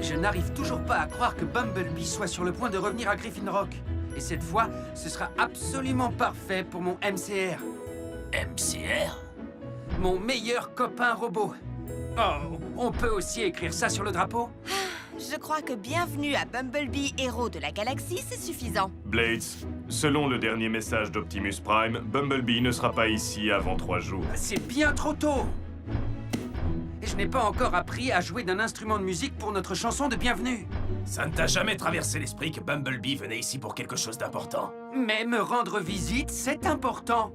Je n'arrive toujours pas à croire que Bumblebee soit sur le point de revenir à Griffin Rock. Et cette fois, ce sera absolument parfait pour mon MCR. MCR? Mon meilleur copain robot. Oh, on peut aussi écrire ça sur le drapeau? Je crois que bienvenue à Bumblebee, héros de la galaxie, c'est suffisant. Blades, selon le dernier message d'Optimus Prime, Bumblebee ne sera pas ici avant 3 jours. C'est bien trop tôt. Et je n'ai pas encore appris à jouer d'un instrument de musique pour notre chanson de bienvenue. Ça ne t'a jamais traversé l'esprit que Bumblebee venait ici pour quelque chose d'important? Mais me rendre visite, c'est important.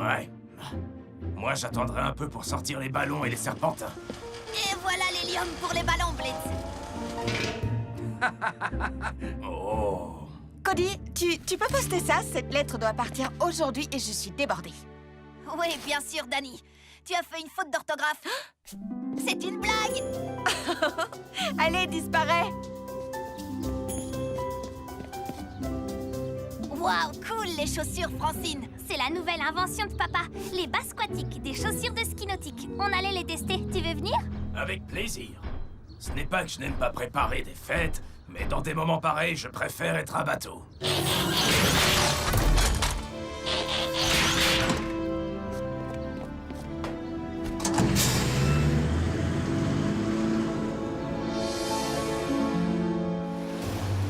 Ouais. Moi, j'attendrai un peu pour sortir les ballons et les serpentins. Et voilà l'hélium pour les ballons, Blitz. Oh. Cody, tu peux poster ça? Cette lettre doit partir aujourd'hui et je suis débordée. Oui, bien sûr, Danny. Tu as fait une faute d'orthographe. C'est une blague. Allez, disparais. Waouh, cool les chaussures, Francine. C'est la nouvelle invention de papa. Les bas squatiques, des chaussures de ski nautique. On allait les tester. Tu veux venir? Avec plaisir. Ce n'est pas que je n'aime pas préparer des fêtes, mais dans des moments pareils, je préfère être à bateau.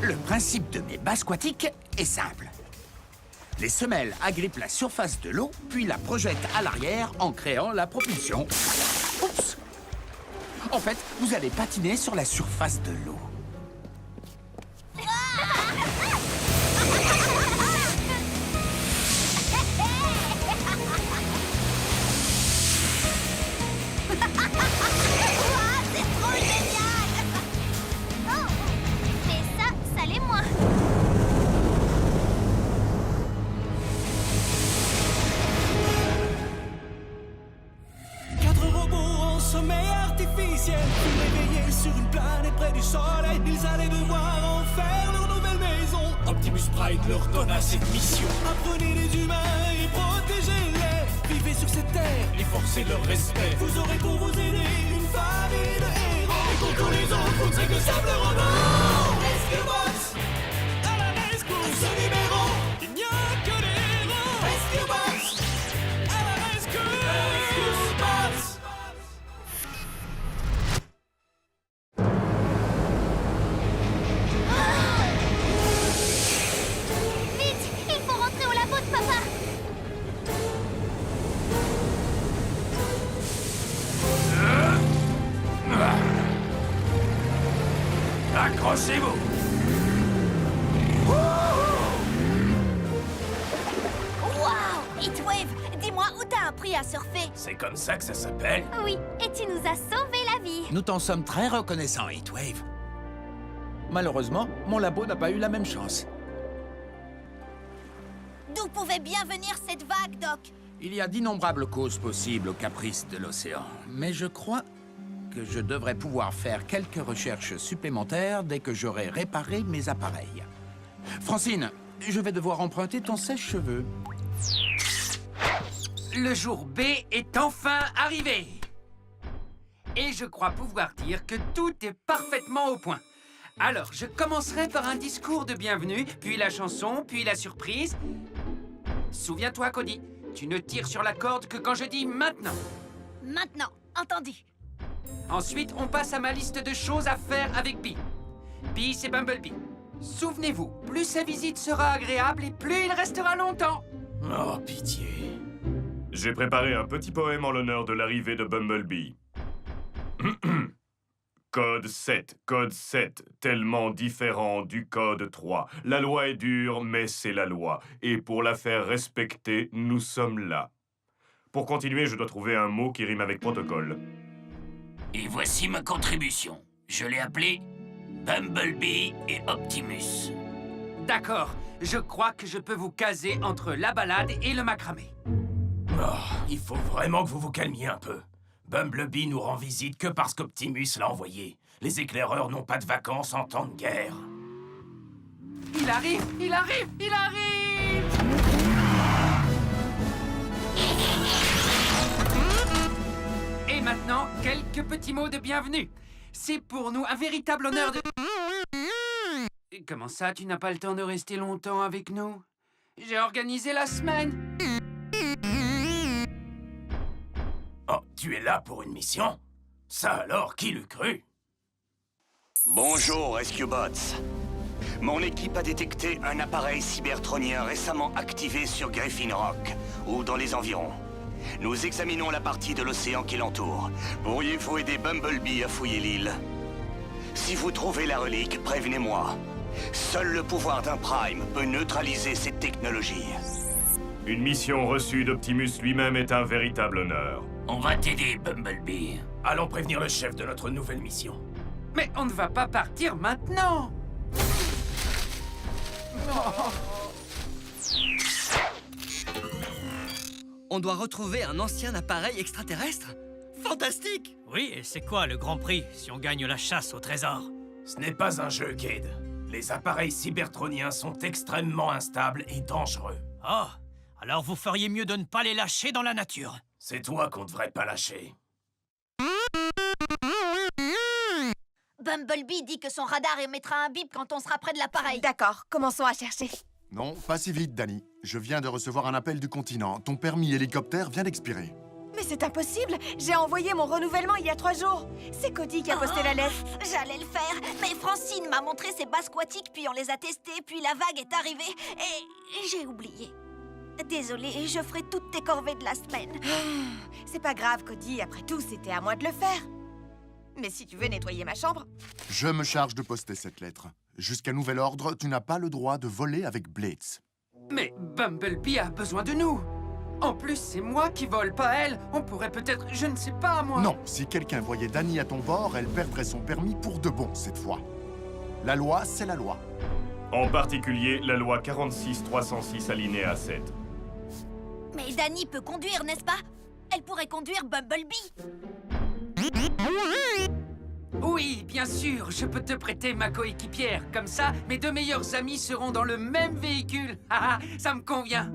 Le principe de mes bas squatiques est simple. Les semelles agrippent la surface de l'eau, puis la projettent à l'arrière en créant la propulsion. Oups! En fait, vous allez patiner sur la surface de l'eau. C'est trop génial. Oh! Mais ça l'est moins. Quatre robots en sommeil artificiel, réveillés sur une planète près du soleil. Ils allaient devoir en faire leur nouvelle maison. Optimus Prime leur donna cette mission. Apprenez les humains et protégez-les. Vivez sur cette terre Et forcer leur respect. Vous aurez pour vous aider une famille de héros. Et contre les autres, vous ne serez que simples robots. Rescue Bots à la rescousse. À ce numéro, il n'y a que des héros. Rescue Bots à la rescousse. Rescue Bots. Vite! Il faut rentrer au labo de papa! Accrochez-vous! Waouh, Heatwave, dis-moi où t'as appris à surfer? C'est comme ça que ça s'appelle? Oui, et tu nous as sauvé la vie. Nous t'en sommes très reconnaissants, Heatwave. Malheureusement, mon labo n'a pas eu la même chance. D'où pouvait bien venir cette vague, Doc? Il y a d'innombrables causes possibles aux caprices de l'océan, mais je crois que je devrais pouvoir faire quelques recherches supplémentaires dès que j'aurai réparé mes appareils. Francine, je vais devoir emprunter ton sèche-cheveux. Le jour B est enfin arrivé. Et je crois pouvoir dire que tout est parfaitement au point. Alors, je commencerai par un discours de bienvenue, puis la chanson, puis la surprise. Souviens-toi, Cody, tu ne tires sur la corde que quand je dis maintenant. Maintenant, entendu. Ensuite, on passe à ma liste de choses à faire avec Bee. Bee, c'est Bumblebee. Souvenez-vous, plus sa visite sera agréable et plus il restera longtemps. Oh, pitié. J'ai préparé un petit poème en l'honneur de l'arrivée de Bumblebee. Code 7, tellement différent du code 3. La loi est dure, mais c'est la loi. Et pour la faire respecter, nous sommes là. Pour continuer, je dois trouver un mot qui rime avec protocole. Et voici ma contribution. Je l'ai appelé Bumblebee et Optimus. D'accord, je crois que je peux vous caser entre la balade et le macramé. Oh, il faut vraiment que vous vous calmiez un peu. Bumblebee nous rend visite que parce qu'Optimus l'a envoyé. Les éclaireurs n'ont pas de vacances en temps de guerre. Il arrive, il arrive, il arrive! Et maintenant, quelques petits mots de bienvenue. C'est pour nous un véritable honneur de... Comment ça, tu n'as pas le temps de rester longtemps avec nous? J'ai organisé la semaine. Oh, tu es là pour une mission? Ça alors, qui l'eût cru? Bonjour, Rescue Bots. Mon équipe a détecté un appareil cybertronien récemment activé sur Griffin Rock, ou dans les environs. Nous examinons la partie de l'océan qui l'entoure. Pourriez-vous aider Bumblebee à fouiller l'île? Si vous trouvez la relique, prévenez-moi. Seul le pouvoir d'un Prime peut neutraliser cette technologie. Une mission reçue d'Optimus lui-même est un véritable honneur. On va t'aider, Bumblebee. Allons prévenir le chef de notre nouvelle mission. Mais on ne va pas partir maintenant. On doit retrouver un ancien appareil extraterrestre? Fantastique! Oui, et c'est quoi le grand prix si on gagne la chasse au trésor? Ce n'est pas un jeu, Kid. Les appareils cybertroniens sont extrêmement instables et dangereux. Oh, alors vous feriez mieux de ne pas les lâcher dans la nature. C'est toi qu'on devrait pas lâcher. Bumblebee dit que son radar émettra un bip quand on sera près de l'appareil. D'accord, commençons à chercher. Non, pas si vite, Danny. Je viens de recevoir un appel du continent. Ton permis hélicoptère vient d'expirer. Mais c'est impossible. J'ai envoyé mon renouvellement il y a 3 jours. C'est Cody qui a posté la lettre. J'allais le faire, mais Francine m'a montré ses bas squatiques, puis on les a testés, puis la vague est arrivée, et j'ai oublié. Désolée, je ferai toutes tes corvées de la semaine. C'est pas grave, Cody. Après tout, c'était à moi de le faire. Mais si tu veux nettoyer ma chambre... Je me charge de poster cette lettre. Jusqu'à nouvel ordre, tu n'as pas le droit de voler avec Blitz. Mais Bumblebee a besoin de nous. En plus, c'est moi qui vole, pas elle. On pourrait peut-être... Je ne sais pas, moi. Non, si quelqu'un voyait Danny à ton bord, elle perdrait son permis pour de bon, cette fois. La loi, c'est la loi. En particulier, la loi 46-306 alinéa 7. Mais Danny peut conduire, n'est-ce pas? Elle pourrait conduire Bumblebee. Oui, bien sûr, je peux te prêter ma coéquipière. Comme ça, mes 2 meilleurs amis seront dans le même véhicule. Ah, ça me convient.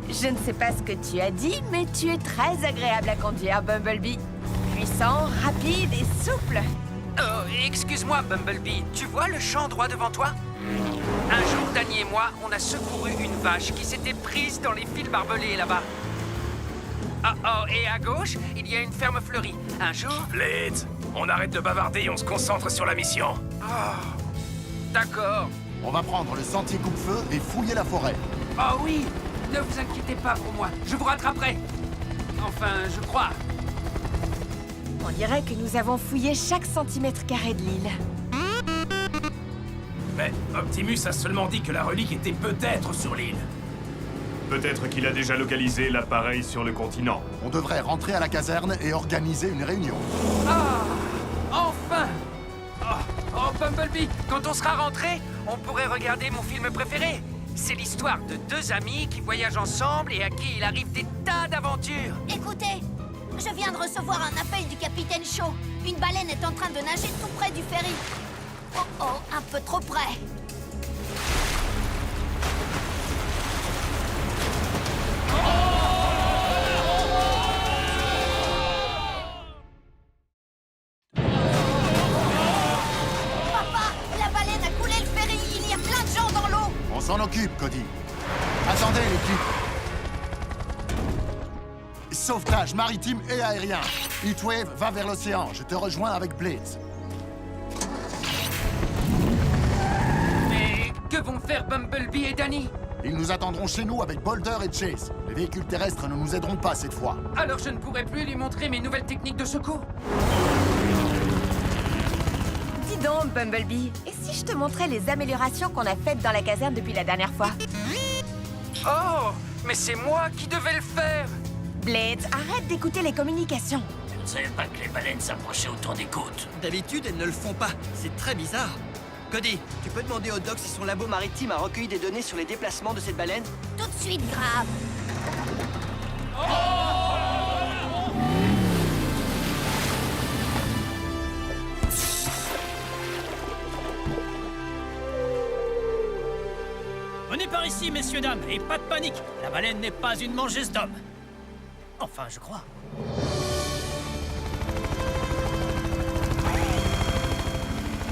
Je ne sais pas ce que tu as dit, mais tu es très agréable à conduire, Bumblebee. Puissant, rapide et souple. Oh, excuse-moi, Bumblebee. Tu vois le champ droit devant toi? Un jour, Danny et moi, on a secouru une vache qui s'était prise dans les fils barbelés là-bas. Oh, et à gauche, il y a une ferme fleurie. Un jour... Blitz, on arrête de bavarder et on se concentre sur la mission. Oh, d'accord. On va prendre le sentier coupe-feu et fouiller la forêt. Oh oui, ne vous inquiétez pas pour moi, je vous rattraperai. Enfin, je crois. On dirait que nous avons fouillé chaque centimètre carré de l'île. Mais Optimus a seulement dit que la relique était peut-être sur l'île. Peut-être qu'il a déjà localisé l'appareil sur le continent. On devrait rentrer à la caserne et organiser une réunion. Ah, enfin. Oh, Bumblebee, quand on sera rentré, on pourrait regarder mon film préféré. C'est l'histoire de 2 amis qui voyagent ensemble et à qui il arrive des tas d'aventures. Écoutez, je viens de recevoir un appel du capitaine Shaw. Une baleine est en train de nager tout près du ferry. Oh, un peu trop près. Papa, la baleine a coulé le ferry. Il y a plein de gens dans l'eau. On s'en occupe, Cody. Attendez, l'équipe. Sauvetage maritime et aérien. Heatwave va vers l'océan. Je te rejoins avec Blitz. Mais que vont faire Bumblebee et Danny? Ils nous attendront chez nous avec Boulder et Chase. Les véhicules terrestres ne nous aideront pas cette fois. Alors je ne pourrai plus lui montrer mes nouvelles techniques de secours. Dis donc, Bumblebee, et si je te montrais les améliorations qu'on a faites dans la caserne depuis la dernière fois? Oh, mais c'est moi qui devais le faire. Blitz, arrête d'écouter les communications. Je ne savais pas que les baleines s'approchaient autour des côtes. D'habitude, elles ne le font pas. C'est très bizarre. Cody, tu peux demander au doc si son labo maritime a recueilli des données sur les déplacements de cette baleine? Tout de suite, grave. On est par ici, messieurs, dames, et pas de panique. La baleine n'est pas une mangeuse d'hommes. Enfin, je crois.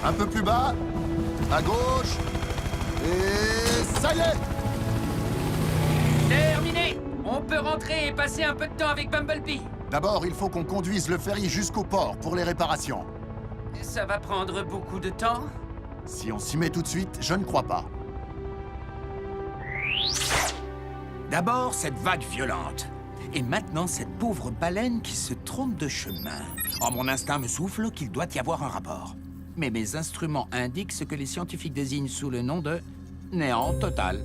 Un peu plus bas, à gauche, et ça y est! Terminé! On peut rentrer et passer un peu de temps avec Bumblebee. D'abord, il faut qu'on conduise le ferry jusqu'au port pour les réparations. Ça va prendre beaucoup de temps. Si on s'y met tout de suite, je ne crois pas. D'abord, cette vague violente. Et maintenant, cette pauvre baleine qui se trompe de chemin. Oh, mon instinct me souffle qu'il doit y avoir un rapport. Mais mes instruments indiquent ce que les scientifiques désignent sous le nom de néant total.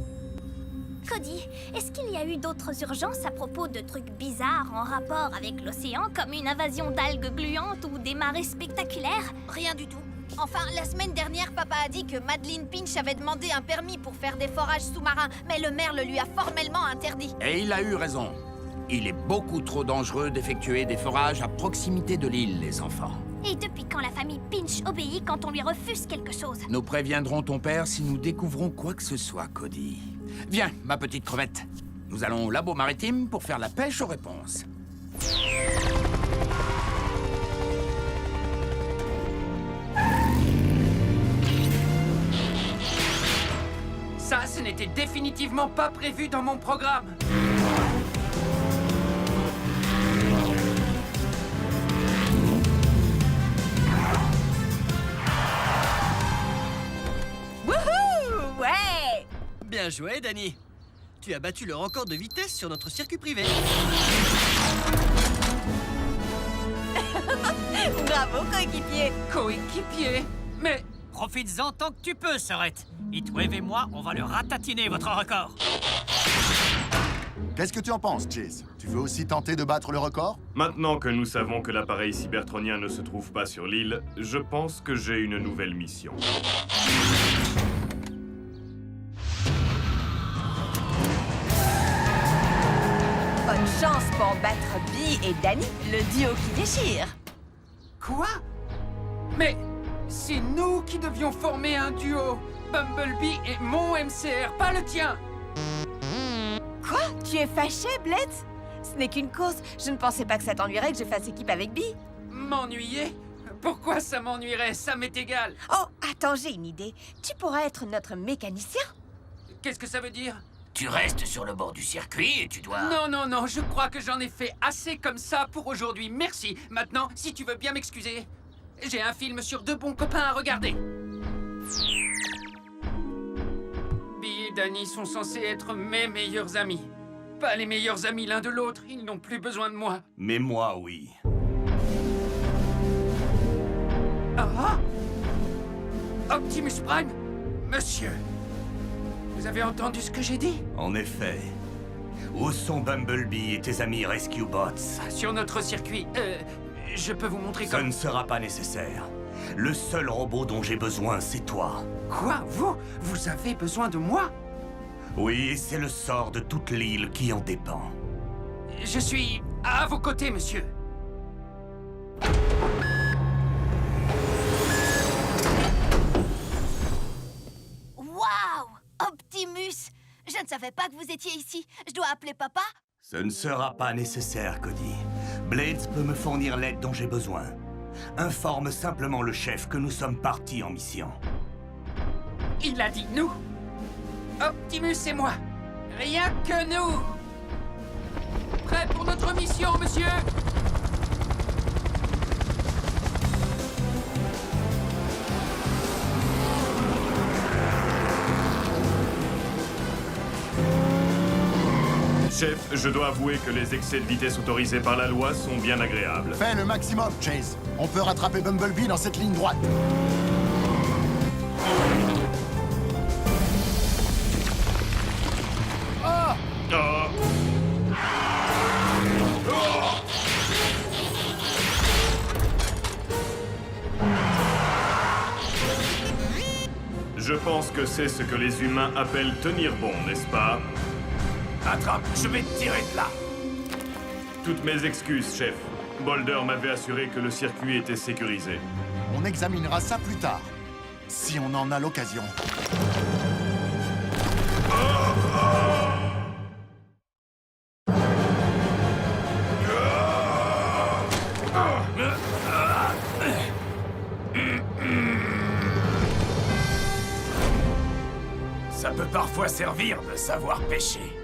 Cody, est-ce qu'il y a eu d'autres urgences à propos de trucs bizarres en rapport avec l'océan, comme une invasion d'algues gluantes ou des marées spectaculaires? Rien du tout. Enfin, la semaine dernière, papa a dit que Madeline Pinch avait demandé un permis pour faire des forages sous-marins, mais le maire le lui a formellement interdit. Et il a eu raison. Il est beaucoup trop dangereux d'effectuer des forages à proximité de l'île, les enfants. Et depuis quand la famille Pinch obéit quand on lui refuse quelque chose? Nous préviendrons ton père si nous découvrons quoi que ce soit, Cody. Viens, ma petite crevette. Nous allons au labo maritime pour faire la pêche aux réponses. Ça, ce n'était définitivement pas prévu dans mon programme. Wouhou! Ouais! Bien joué, Danny. Tu as battu le record de vitesse sur notre circuit privé. Bravo, coéquipier! Coéquipier? Mais... Profites-en tant que tu peux, Sorette. Heatwave et moi, on va le ratatiner, votre record. Qu'est-ce que tu en penses, Chase? Tu veux aussi tenter de battre le record? Maintenant que nous savons que l'appareil cybertronien ne se trouve pas sur l'île, je pense que j'ai une nouvelle mission. Bonne chance pour battre Bee et Danny, le duo qui déchire. Quoi? Mais... c'est nous qui devions former un duo. Bumblebee et mon MCR, pas le tien. Quoi? Tu es fâché, Blitz? Ce n'est qu'une course. Je ne pensais pas que ça t'ennuierait que je fasse équipe avec Bee. M'ennuyer? Pourquoi ça m'ennuierait? Ça m'est égal. Oh, attends, j'ai une idée. Tu pourrais être notre mécanicien? Qu'est-ce que ça veut dire? Tu restes sur le bord du circuit et tu dois... Non, non, non, je crois que j'en ai fait assez comme ça pour aujourd'hui. Merci. Maintenant, si tu veux bien m'excuser, j'ai un film sur deux bons copains à regarder. Bee et Danny sont censés être mes meilleurs amis. Pas les meilleurs amis l'un de l'autre, ils n'ont plus besoin de moi. Mais moi, oui. Ah! Optimus Prime? Monsieur, vous avez entendu ce que j'ai dit? En effet. Où sont Bumblebee et tes amis Rescue Bots? Sur notre circuit, je peux vous montrer Ça comme... ne sera pas nécessaire. Le seul robot dont j'ai besoin, c'est toi. Quoi? Vous avez besoin de moi? Oui, c'est le sort de toute l'île qui en dépend. Je suis à vos côtés, monsieur. Waouh! Optimus! Je ne savais pas que vous étiez ici. Je dois appeler papa? Ce ne sera pas nécessaire, Cody. Blades peut me fournir l'aide dont j'ai besoin. Informe simplement le chef que nous sommes partis en mission. Il a dit nous. Optimus et moi. Rien que nous. Prêt pour notre mission, monsieur? Chef, je dois avouer que les excès de vitesse autorisés par la loi sont bien agréables. Fais le maximum, Chase. On peut rattraper Bumblebee dans cette ligne droite. Ah! Je pense que c'est ce que les humains appellent tenir bon, n'est-ce pas? Attrape, je vais te tirer de là. Toutes mes excuses, chef. Boulder m'avait assuré que le circuit était sécurisé. On examinera ça plus tard, si on en a l'occasion. Oh! Ça peut parfois servir de savoir pêcher.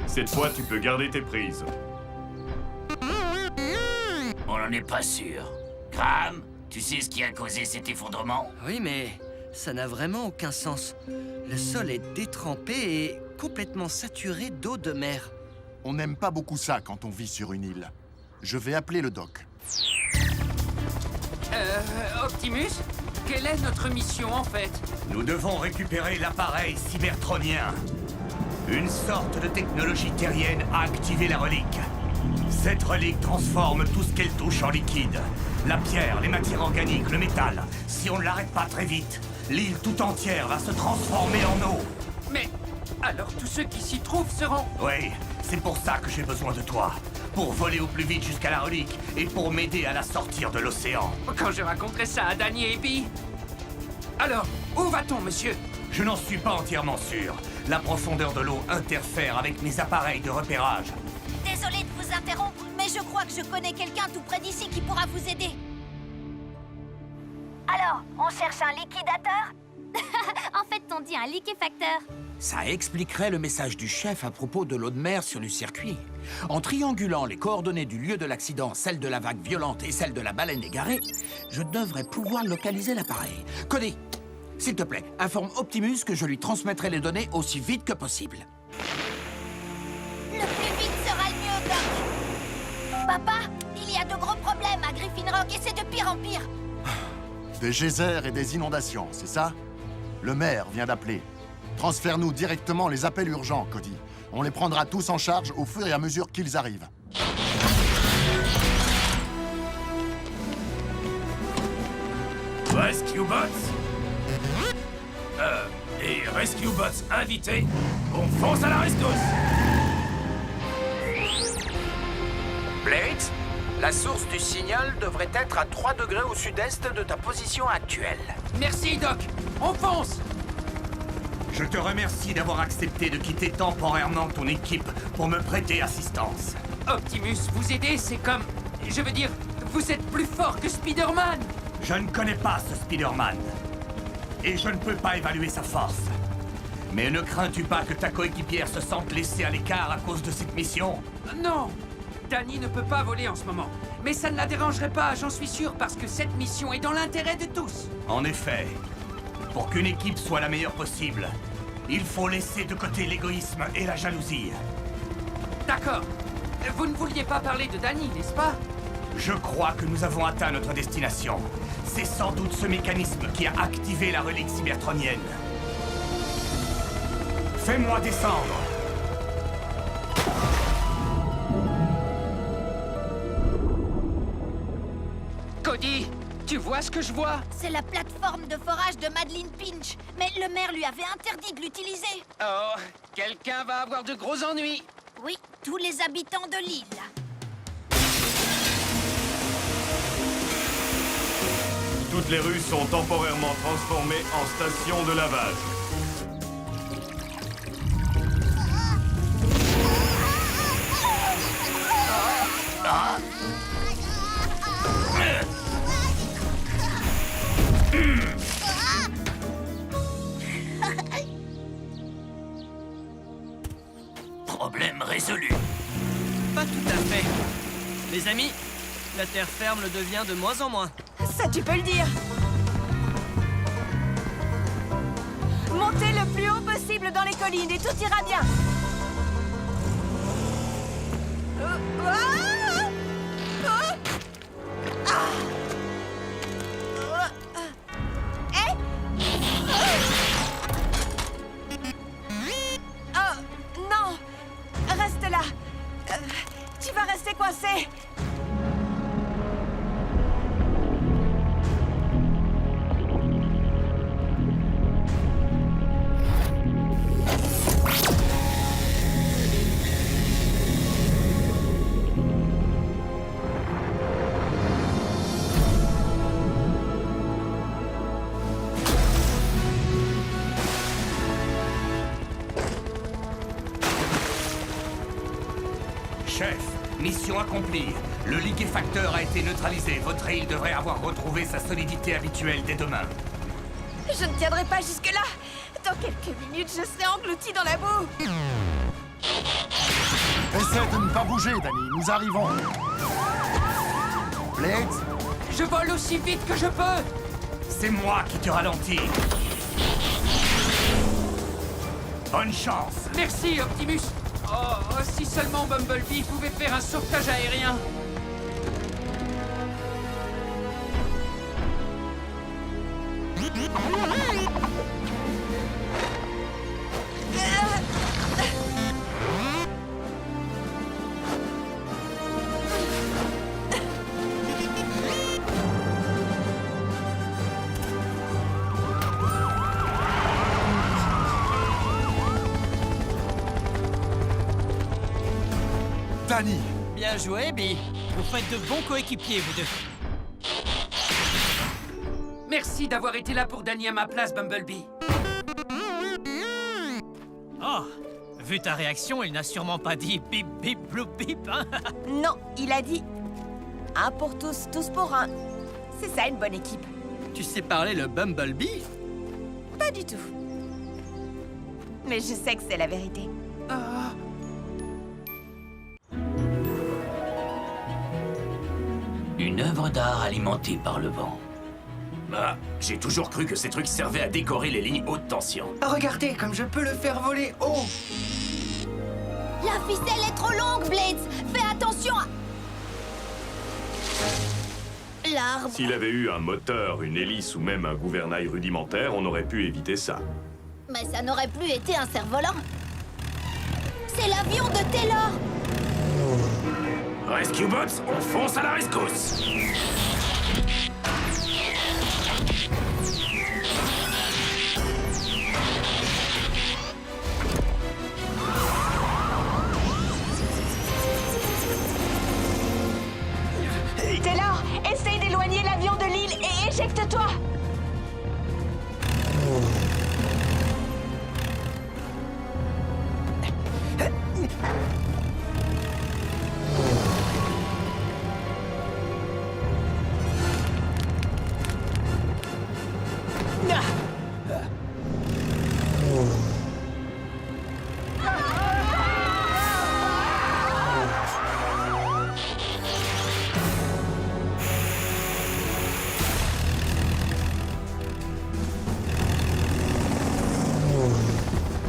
Cette fois, tu peux garder tes prises. On n'en est pas sûr. Graham, tu sais ce qui a causé cet effondrement? Oui, mais ça n'a vraiment aucun sens. Le sol est détrempé et complètement saturé d'eau de mer. On n'aime pas beaucoup ça quand on vit sur une île. Je vais appeler le doc. Optimus, quelle est notre mission en fait? Nous devons récupérer l'appareil cybertronien. Une sorte de technologie terrienne a activé la relique. Cette relique transforme tout ce qu'elle touche en liquide. La pierre, les matières organiques, le métal. Si on ne l'arrête pas très vite, l'île tout entière va se transformer en eau. Mais alors tous ceux qui s'y trouvent seront... Oui, c'est pour ça que j'ai besoin de toi. Pour voler au plus vite jusqu'à la relique et pour m'aider à la sortir de l'océan. Quand je raconterai ça à Danny et Bee... Alors, où va-t-on, monsieur? Je n'en suis pas entièrement sûr. La profondeur de l'eau interfère avec mes appareils de repérage. Désolée de vous interrompre, mais je crois que je connais quelqu'un tout près d'ici qui pourra vous aider. Alors, on cherche un liquidateur? En fait, on dit un liquéfacteur. Ça expliquerait le message du chef à propos de l'eau de mer sur le circuit. En triangulant les coordonnées du lieu de l'accident, celle de la vague violente et celle de la baleine égarée, je devrais pouvoir localiser l'appareil. Cody, s'il te plaît, informe Optimus que je lui transmettrai les données aussi vite que possible. Le plus vite sera le mieux, Doc. Papa, il y a de gros problèmes à Griffin Rock et c'est de pire en pire. Des geysers et des inondations, c'est ça? Le maire vient d'appeler. Transfère-nous directement les appels urgents, Cody. On les prendra tous en charge au fur et à mesure qu'ils arrivent. Rescue Bots et Rescue Bots invités, on fonce à la rescousse. Blades, la source du signal devrait être à 3 degrés au sud-est de ta position actuelle. Merci, Doc. On fonce. Je te remercie d'avoir accepté de quitter temporairement ton équipe pour me prêter assistance. Optimus, vous aider, c'est comme... Je veux dire, vous êtes plus fort que Spider-Man. Je ne connais pas ce Spider-Man. Et je ne peux pas évaluer sa force. Mais ne crains-tu pas que ta coéquipière se sente laissée à l'écart à cause de cette mission? Non, Danny ne peut pas voler en ce moment. Mais ça ne la dérangerait pas, j'en suis sûr, parce que cette mission est dans l'intérêt de tous. En effet, pour qu'une équipe soit la meilleure possible, il faut laisser de côté l'égoïsme et la jalousie. D'accord. Vous ne vouliez pas parler de Danny, n'est-ce pas? Je crois que nous avons atteint notre destination. C'est sans doute ce mécanisme qui a activé la relique cybertronienne. Fais-moi descendre. Cody, tu vois ce que je vois? C'est la plateforme de forage de Madeline Pinch. Mais le maire lui avait interdit de l'utiliser. Oh, quelqu'un va avoir de gros ennuis. Oui, tous les habitants de l'île. Toutes les rues sont temporairement transformées en station de lavage. Problème résolu. Pas tout à fait. Les amis, la terre ferme le devient de moins en moins. Ça, tu peux le dire. Montez le plus haut possible dans les collines et tout ira bien. Oh, non. Reste là. Tu vas rester coincé. Chef, mission accomplie. Le liquéfacteur a été neutralisé. Votre île devrait avoir retrouvé sa solidité habituelle dès demain. Je ne tiendrai pas jusque-là. Dans quelques minutes, je serai englouti dans la boue. Essaie de ne pas bouger, Danny. Nous arrivons. Blades, Je vole aussi vite que je peux. C'est moi qui te ralentis. Bonne chance. Merci, Optimus. Oh, si seulement Bumblebee pouvait faire un sauvetage aérien. Danny. Bien joué, Bee. Vous faites de bons coéquipiers, vous deux. Merci d'avoir été là pour Danny à ma place, Bumblebee. Oh, vu ta réaction, il n'a sûrement pas dit bip bip bloup bip, hein? Non, il a dit un pour tous, tous pour un. C'est ça une bonne équipe. Tu sais parler le Bumblebee? Pas du tout. Mais je sais que c'est la vérité. Une œuvre d'art alimentée par le vent. Bah, j'ai toujours cru que ces trucs servaient à décorer les lignes haute tension. Regardez comme je peux le faire voler haut. La ficelle est trop longue, Blades. Fais attention à... L'arbre. S'il avait eu un moteur, une hélice ou même un gouvernail rudimentaire, on aurait pu éviter ça. Mais ça n'aurait plus été un cerf-volant. C'est l'avion de Taylor. Rescue Bots, on fonce à la rescousse. Taylor, essaye d'éloigner l'avion de l'île et éjecte-toi.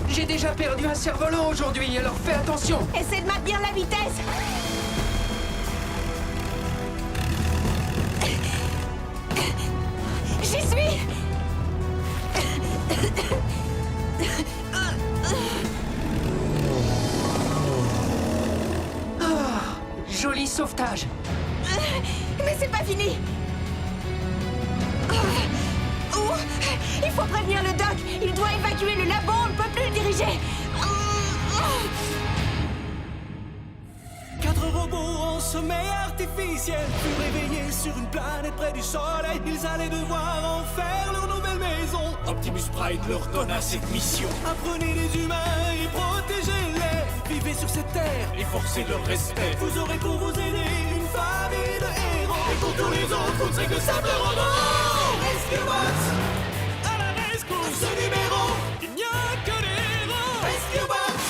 J'ai déjà perdu un cerf-volant aujourd'hui, alors fais attention. Essaie de maintenir la vitesse. J'y suis. Joli sauvetage. Mais c'est pas fini. Il faut prévenir le doc. Il doit évacuer le labo. On ne peut plus le diriger. 4 robots en sommeil artificiel furent réveillés sur une planète près du soleil. Ils allaient devoir en faire leur nouvelle maison. Optimus Prime leur donna cette mission. Apprenez les humains et protégez-les. Vivez sur cette terre et forcez leur respect. Vous aurez pour vous aider une famille de héros. Et pour tous les autres, vous ne serez que simples robots. Rescue Bots, à la rescousse. Ce numéro, il n'y a que des héros. Rescue Bots,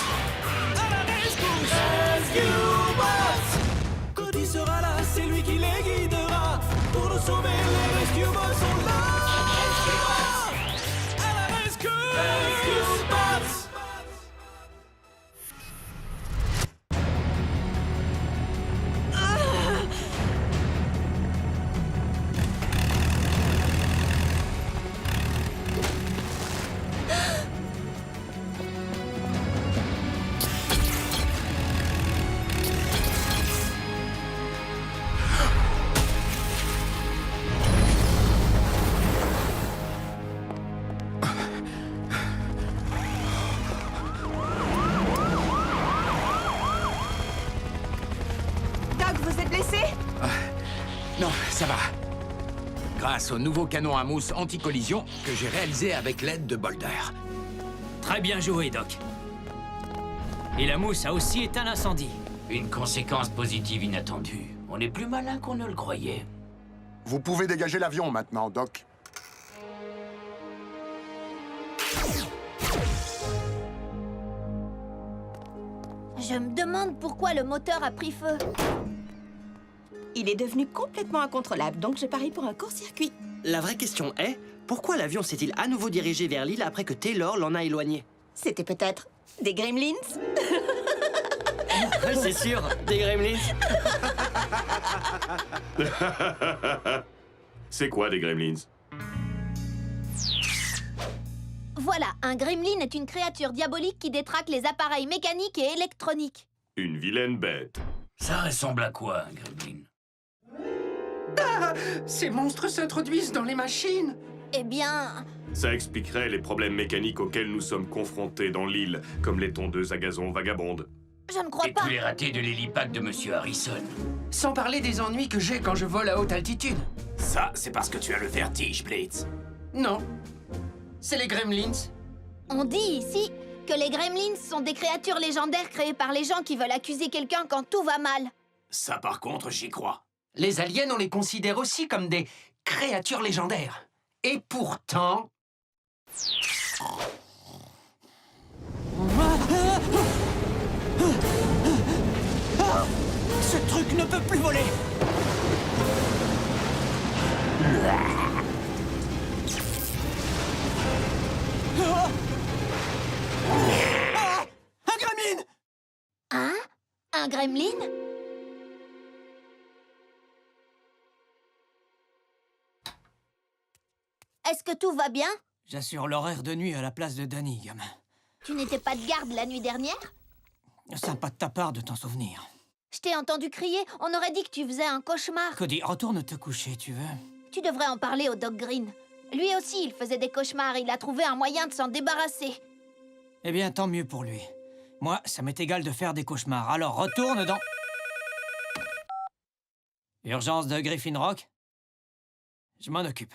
à la rescousse. Rescue Bots. Cody sera là, c'est lui qui les guidera. Pour nous sauver, les Rescue Bots sont là. Rescue Bots, à la rescousse. Rescue Bots. Doc, vous êtes blessé? Non, ça va. Grâce au nouveau canon à mousse anti-collision que j'ai réalisé avec l'aide de Boulder. Très bien joué, Doc. Et la mousse a aussi éteint l'incendie. Une conséquence positive inattendue. On est plus malin qu'on ne le croyait. Vous pouvez dégager l'avion maintenant, Doc. Je me demande pourquoi le moteur a pris feu. Il est devenu complètement incontrôlable, donc je parie pour un court-circuit. La vraie question est, pourquoi l'avion s'est-il à nouveau dirigé vers l'île après que Taylor l'en a éloigné? C'était peut-être des gremlins? C'est sûr, des gremlins. C'est quoi des gremlins? Voilà, un gremlin est une créature diabolique qui détraque les appareils mécaniques et électroniques. Une vilaine bête. Ça ressemble à quoi, un gremlin? Ces monstres s'introduisent dans les machines. Eh bien... Ça expliquerait les problèmes mécaniques auxquels nous sommes confrontés dans l'île, comme les tondeuses à gazon vagabondes. Je ne crois Et pas. tous les ratés de l'hélipack de Monsieur Harrison. Sans parler des ennuis que j'ai quand je vole à haute altitude. Ça, c'est parce que tu as le vertige, Blitz. Non. C'est les gremlins. On dit ici que les gremlins sont des créatures légendaires créées par les gens qui veulent accuser quelqu'un quand tout va mal. Ça, par contre, j'y crois. Les aliens, on les considère aussi comme des créatures légendaires. Et pourtant... Ce truc ne peut plus voler. Un gremlin! Hein? Un gremlin? Est-ce que tout va bien? J'assure l'horaire de nuit à la place de Danny, gamin. Tu n'étais pas de garde la nuit dernière? Sympa de ta part de t'en souvenir. Je t'ai entendu crier, on aurait dit que tu faisais un cauchemar. Cody, retourne te coucher, tu veux? Tu devrais en parler au Doc Green. Lui aussi, il faisait des cauchemars, il a trouvé un moyen de s'en débarrasser. Eh bien, tant mieux pour lui. Moi, ça m'est égal de faire des cauchemars, alors retourne dans... Urgence de Griffin Rock? Je m'en occupe.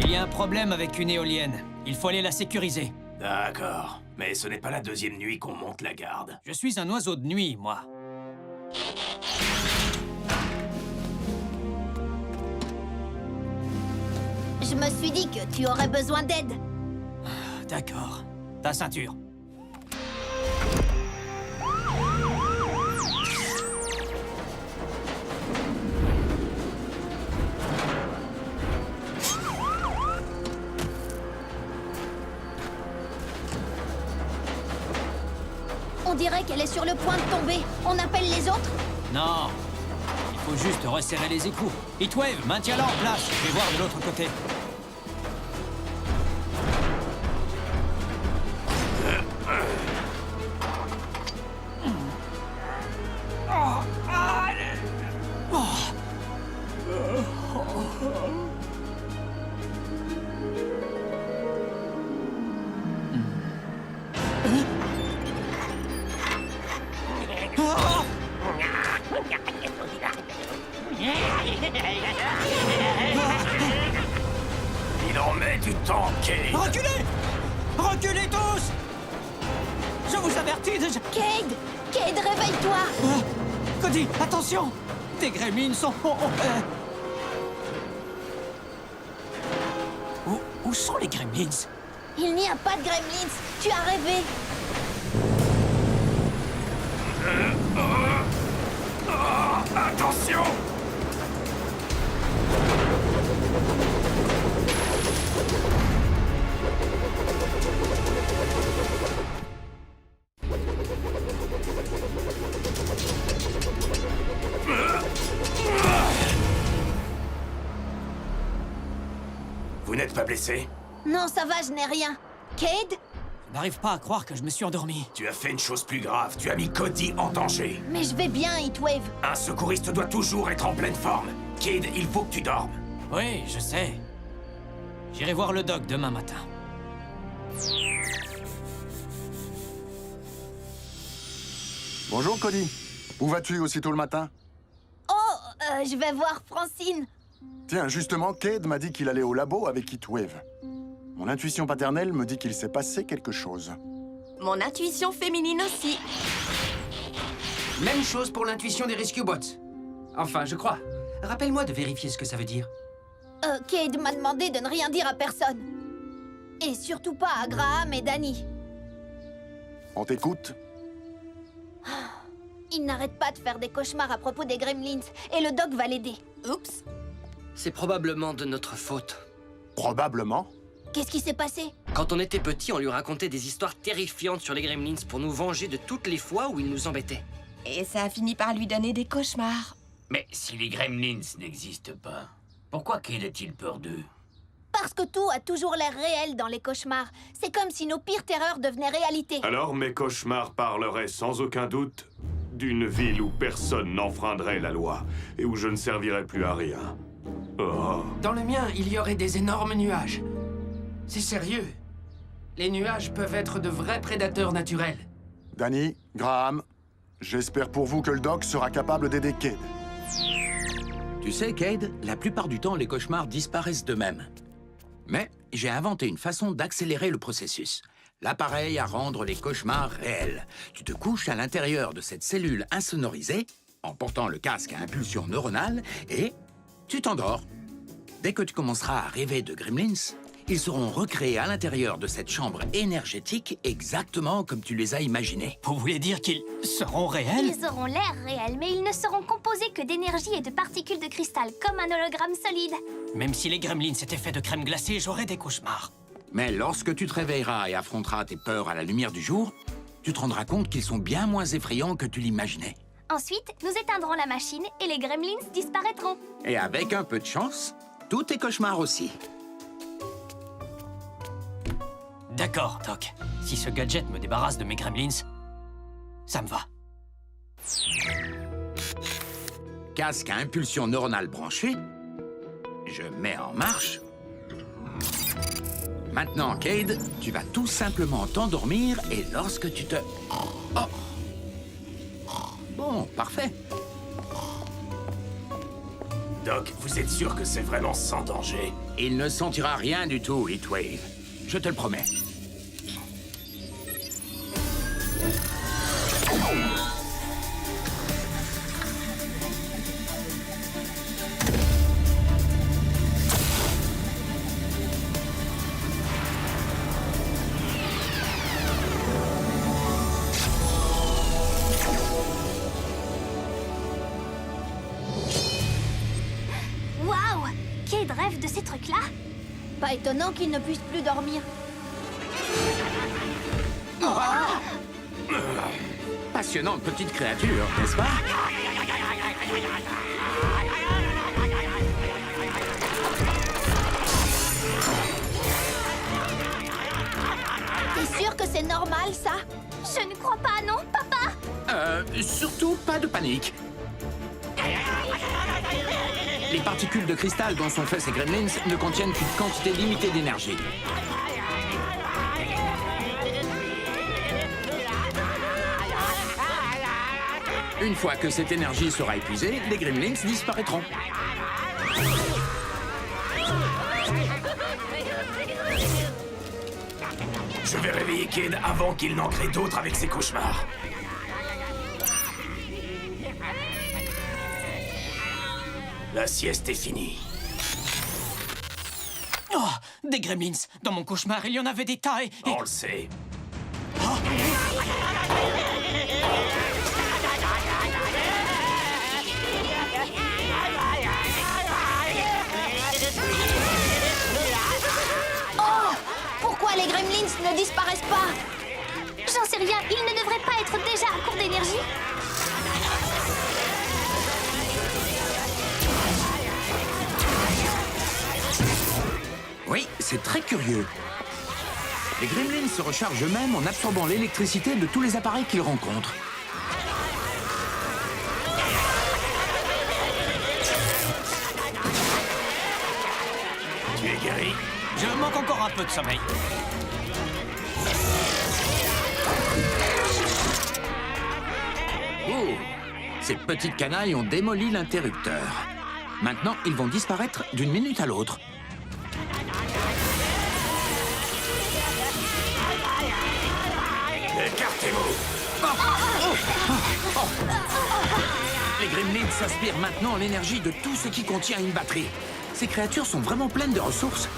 Il y a un problème avec une éolienne. Il faut aller la sécuriser. D'accord. Mais ce n'est pas la deuxième nuit qu'on monte la garde. Je suis un oiseau de nuit, moi. Je me suis dit que tu aurais besoin d'aide. D'accord. Ta ceinture. On dirait qu'elle est sur le point de tomber. On appelle les autres? Non. Il faut juste resserrer les écrous. Heatwave, maintiens-la en place. Je vais voir de l'autre côté. Il en met du temps, Cade. Reculez! Reculez tous! Je vous avertis déjà... Cade! Cade, réveille-toi! Cody, attention! Tes gremlins sont... Où sont les gremlins? Il n'y a pas de gremlins! Tu as rêvé! Attention! Vous n'êtes pas blessé? Non, ça va, je n'ai rien. Cade? Je n'arrive pas à croire que je me suis endormi. Tu as fait une chose plus grave. Tu as mis Cody en danger. Mais je vais bien, Heatwave. Un secouriste doit toujours être en pleine forme. Cade, il faut que tu dormes. Oui, je sais. J'irai voir le doc demain matin. Bonjour, Cody. Où vas-tu aussitôt le matin? Oh, Je vais voir Francine. Tiens, justement, Cade m'a dit qu'il allait au labo avec Heatwave. Mon intuition paternelle me dit qu'il s'est passé quelque chose. Mon intuition féminine aussi. Même chose pour l'intuition des Rescue Bots. Enfin, je crois. Rappelle-moi de vérifier ce que ça veut dire. Cade m'a demandé de ne rien dire à personne. Et surtout pas à Graham et Danny. On t'écoute? Il n'arrête pas de faire des cauchemars à propos des Gremlins. Et le doc va l'aider. Oups. C'est probablement de notre faute. Probablement. Qu'est-ce qui s'est passé? Quand on était petit, on lui racontait des histoires terrifiantes sur les Gremlins pour nous venger de toutes les fois où ils nous embêtaient. Et ça a fini par lui donner des cauchemars. Mais si les Gremlins n'existent pas, pourquoi Cade a-t-il peur d'eux? Parce que tout a toujours l'air réel dans les cauchemars. C'est comme si nos pires terreurs devenaient réalité. Alors mes cauchemars parleraient sans aucun doute d'une ville où personne n'enfreindrait la loi et où je ne servirais plus à rien. Oh. Dans le mien, il y aurait des énormes nuages. C'est sérieux. Les nuages peuvent être de vrais prédateurs naturels. Danny, Graham, j'espère pour vous que le doc sera capable d'aider Cade. Tu sais, Cade, la plupart du temps, les cauchemars disparaissent d'eux-mêmes. Mais j'ai inventé une façon d'accélérer le processus. L'appareil à rendre les cauchemars réels. Tu te couches à l'intérieur de cette cellule insonorisée, en portant le casque à impulsion neuronale, et tu t'endors. Dès que tu commenceras à rêver de Gremlins, ils seront recréés à l'intérieur de cette chambre énergétique exactement comme tu les as imaginés. Vous voulez dire qu'ils seront réels? Ils auront l'air réels, mais ils ne seront composés que d'énergie et de particules de cristal, comme un hologramme solide. Même si les Gremlins étaient faits de crème glacée, j'aurais des cauchemars. Mais lorsque tu te réveilleras et affronteras tes peurs à la lumière du jour, tu te rendras compte qu'ils sont bien moins effrayants que tu l'imaginais. Ensuite, nous éteindrons la machine et les Gremlins disparaîtront. Et avec un peu de chance, tous tes cauchemars aussi. D'accord, Doc. Si ce gadget me débarrasse de mes Gremlins, ça me va. Casque à impulsion neuronale branchée. Je mets en marche. Maintenant, Cade, tu vas tout simplement t'endormir et lorsque tu te... Oh! Bon, parfait. Doc, vous êtes sûr que c'est vraiment sans danger? Il ne sentira rien du tout, Heatwave. Je te le promets. Waouh! Cade rêve de ces trucs-là? Pas étonnant qu'il ne puisse plus dormir. Passionnante petite créature, n'est-ce pas? T'es sûr que c'est normal, ça? Je ne crois pas, non, papa? Surtout pas de panique. Les particules de cristal dont sont faits ces gremlins ne contiennent qu'une quantité limitée d'énergie. Une fois que cette énergie sera épuisée, les gremlins disparaîtront. Je vais réveiller Cade avant qu'il n'en crée d'autres avec ses cauchemars. La sieste est finie. Oh, des Gremlins! Dans mon cauchemar, il y en avait des tas et... On le sait. Oh! Pourquoi les Gremlins ne disparaissent pas? J'en sais rien, ils ne devraient pas être déjà à court d'énergie? Oui, c'est très curieux. Les gremlins se rechargent eux-mêmes en absorbant l'électricité de tous les appareils qu'ils rencontrent. Tu es guéri? Je manque encore un peu de sommeil. Oh, Ces petites canailles ont démoli l'interrupteur. Maintenant, ils vont disparaître d'une minute à l'autre. Écartez-vous! Les gremlins s'aspirent maintenant l'énergie de tout ce qui contient une batterie. Ces créatures sont vraiment pleines de ressources.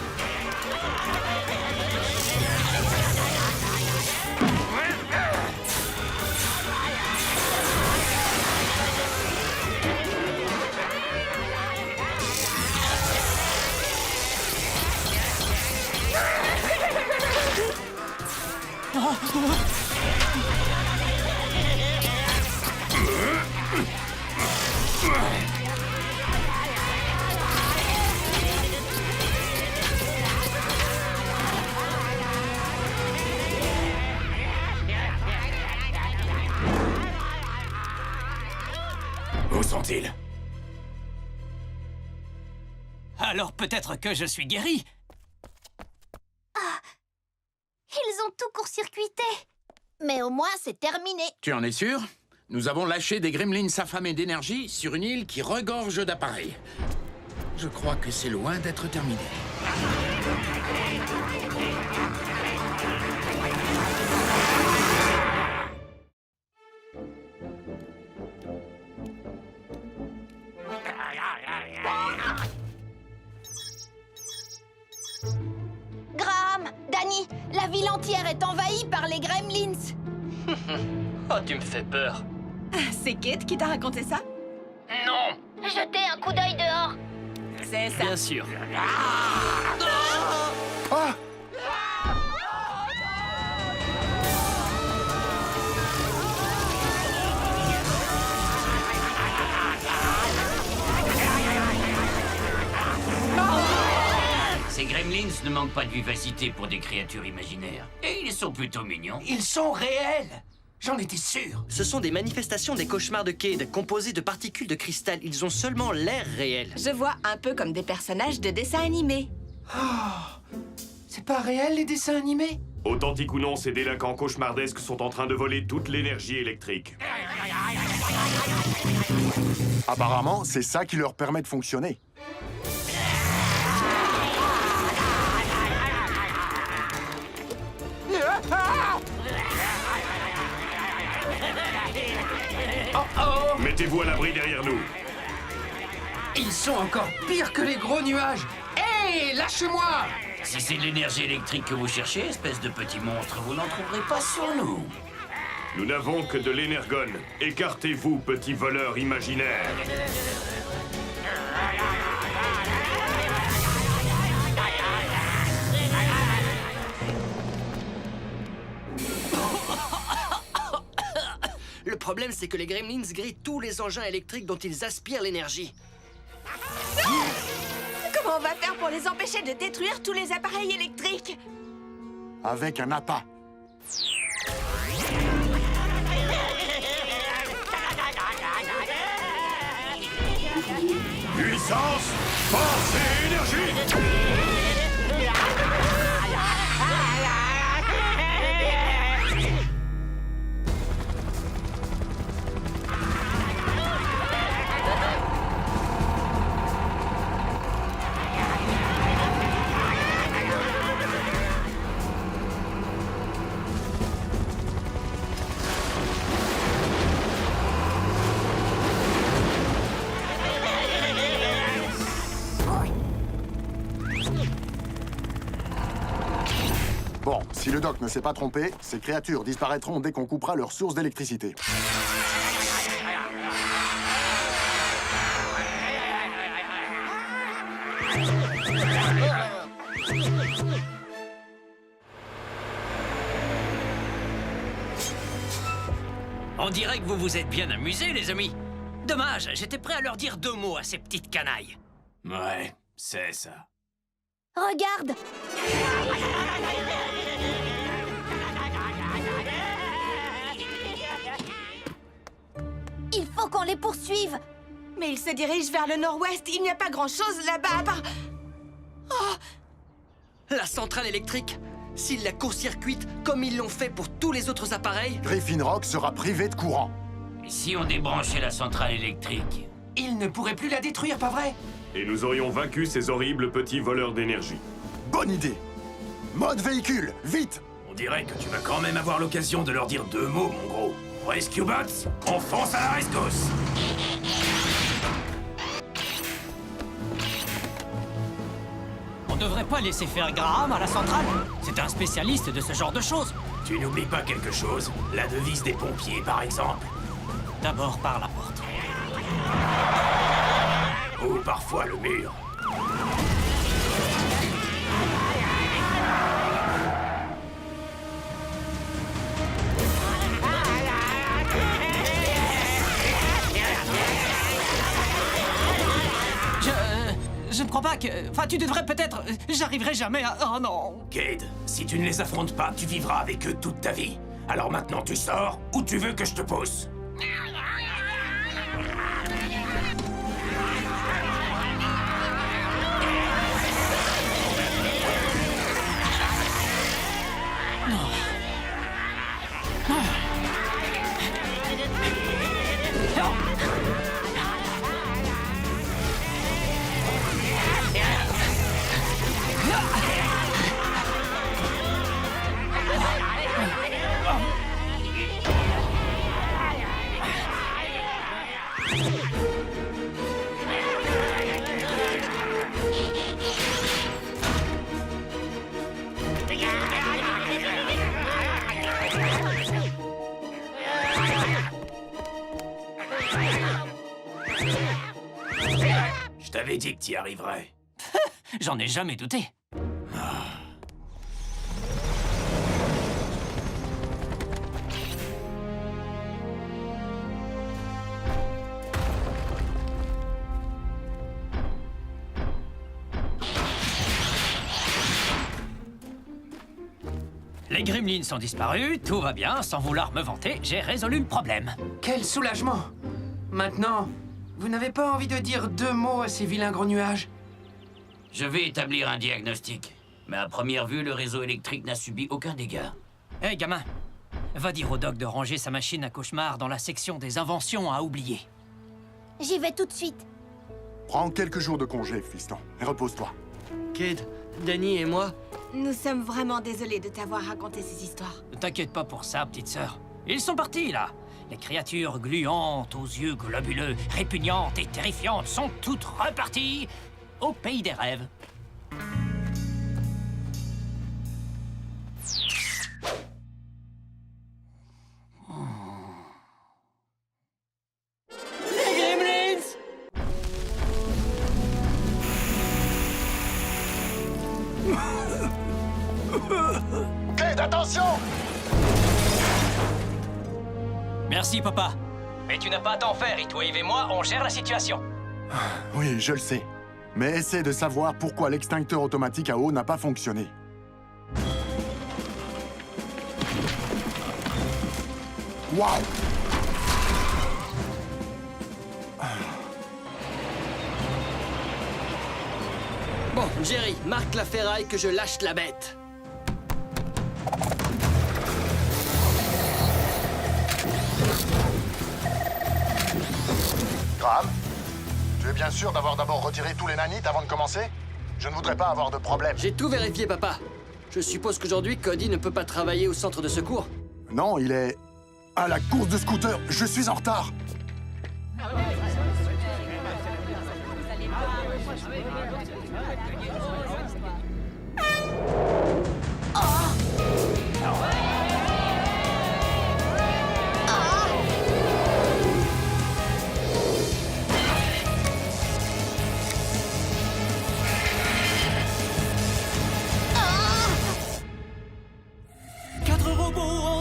Où sont-ils? Alors peut-être que je suis guéri. Ils ont tout court-circuité. Mais au moins, c'est terminé. Tu en es sûr? Nous avons lâché des gremlins affamés d'énergie sur une île qui regorge d'appareils. Je crois que c'est loin d'être terminé. Graham, Danny, la ville entière est envahie par les gremlins. Oh, tu me fais peur. C'est Kate qui t'a raconté ça? Non! Jetez un coup d'œil dehors. C'est ça. Bien sûr. Ah! Ces gremlins ne manquent pas de vivacité pour des créatures imaginaires. Et ils sont plutôt mignons. Ils sont réels! J'en étais sûr! Ce sont des manifestations des cauchemars de Cade, composés de particules de cristal. Ils ont seulement l'air réel. Je vois un peu comme des personnages de dessins animés. C'est pas réel, les dessins animés? Authentique ou non, ces délinquants cauchemardesques sont en train de voler toute l'énergie électrique. Apparemment, c'est ça qui leur permet de fonctionner. Mettez-vous à l'abri derrière nous. Ils sont encore pires que les gros nuages. Hé, lâchez-moi! Si c'est de l'énergie électrique que vous cherchez, espèce de petit monstre, vous n'en trouverez pas sur nous. Nous n'avons que de l'énergone. Écartez-vous, petits voleurs imaginaires. Le problème, c'est que les gremlins grillent tous les engins électriques dont ils aspirent l'énergie. Comment on va faire pour les empêcher de détruire tous les appareils électriques? Avec un appât. Puissance, force et énergie! Bon, si le doc ne s'est pas trompé, ces créatures disparaîtront dès qu'on coupera leur source d'électricité. On dirait que vous vous êtes bien amusés, les amis. Dommage, j'étais prêt à leur dire 2 mots à ces petites canailles. Ouais, c'est ça. Regarde! Il faut qu'on les poursuive! Mais ils se dirigent vers le nord-ouest. Il n'y a pas grand-chose là-bas à part... La centrale électrique, s'ils la court-circuitent comme ils l'ont fait pour tous les autres appareils... Griffin Rock sera privé de courant. Si on débranchait la centrale électrique? Il ne pourrait plus la détruire, pas vrai? Et nous aurions vaincu ces horribles petits voleurs d'énergie. Bonne idée. Mode véhicule, vite! On dirait que tu vas quand même avoir l'occasion de leur dire 2 mots, mon gros. Rescue Bots, on fonce à la rescousse! On devrait pas laisser faire Graham à la centrale. C'est un spécialiste de ce genre de choses. Tu n'oublies pas quelque chose? La devise des pompiers, par exemple. D'abord par la porte. Ou parfois le mur. Je ne crois pas que... Enfin, tu devrais peut-être... J'arriverai jamais à... Oh non. Cade, si tu ne les affrontes pas, tu vivras avec eux toute ta vie. Alors maintenant, tu sors ou tu veux que je te pousse? Je t'avais dit que t'y arriverais. J'en ai jamais douté. Les Gremlins sont disparus, tout va bien, sans vouloir me vanter, j'ai résolu le problème. Quel soulagement! Maintenant, vous n'avez pas envie de dire 2 mots à ces vilains gros nuages? Je vais établir un diagnostic. Mais à première vue, le réseau électrique n'a subi aucun dégât. Hé, gamin, va dire au doc de ranger sa machine à cauchemar dans la section des inventions à oublier. J'y vais tout de suite. Prends quelques jours de congé, fiston, et repose-toi. Kid, Danny et moi... Nous sommes vraiment désolés de t'avoir raconté ces histoires. Ne t'inquiète pas pour ça, petite sœur. Ils sont partis, là. Les créatures gluantes, aux yeux globuleux, répugnantes et terrifiantes sont toutes reparties au pays des rêves. Les Gremlins! Cade, attention! Merci, papa. Mais tu n'as pas à t'en faire, Heatwave et moi, on gère la situation. Oui, je le sais. Mais essaie de savoir pourquoi l'extincteur automatique à eau n'a pas fonctionné. Waouh! Bon, Jerry, marque la ferraille que je lâche la bête. Graham, tu es bien sûr d'avoir d'abord retiré tous les nanites avant de commencer? Je ne voudrais pas avoir de problème. J'ai tout vérifié, papa. Je suppose qu'aujourd'hui, Cody ne peut pas travailler au centre de secours. Non, il est... à la course de scooter. Je suis en retard.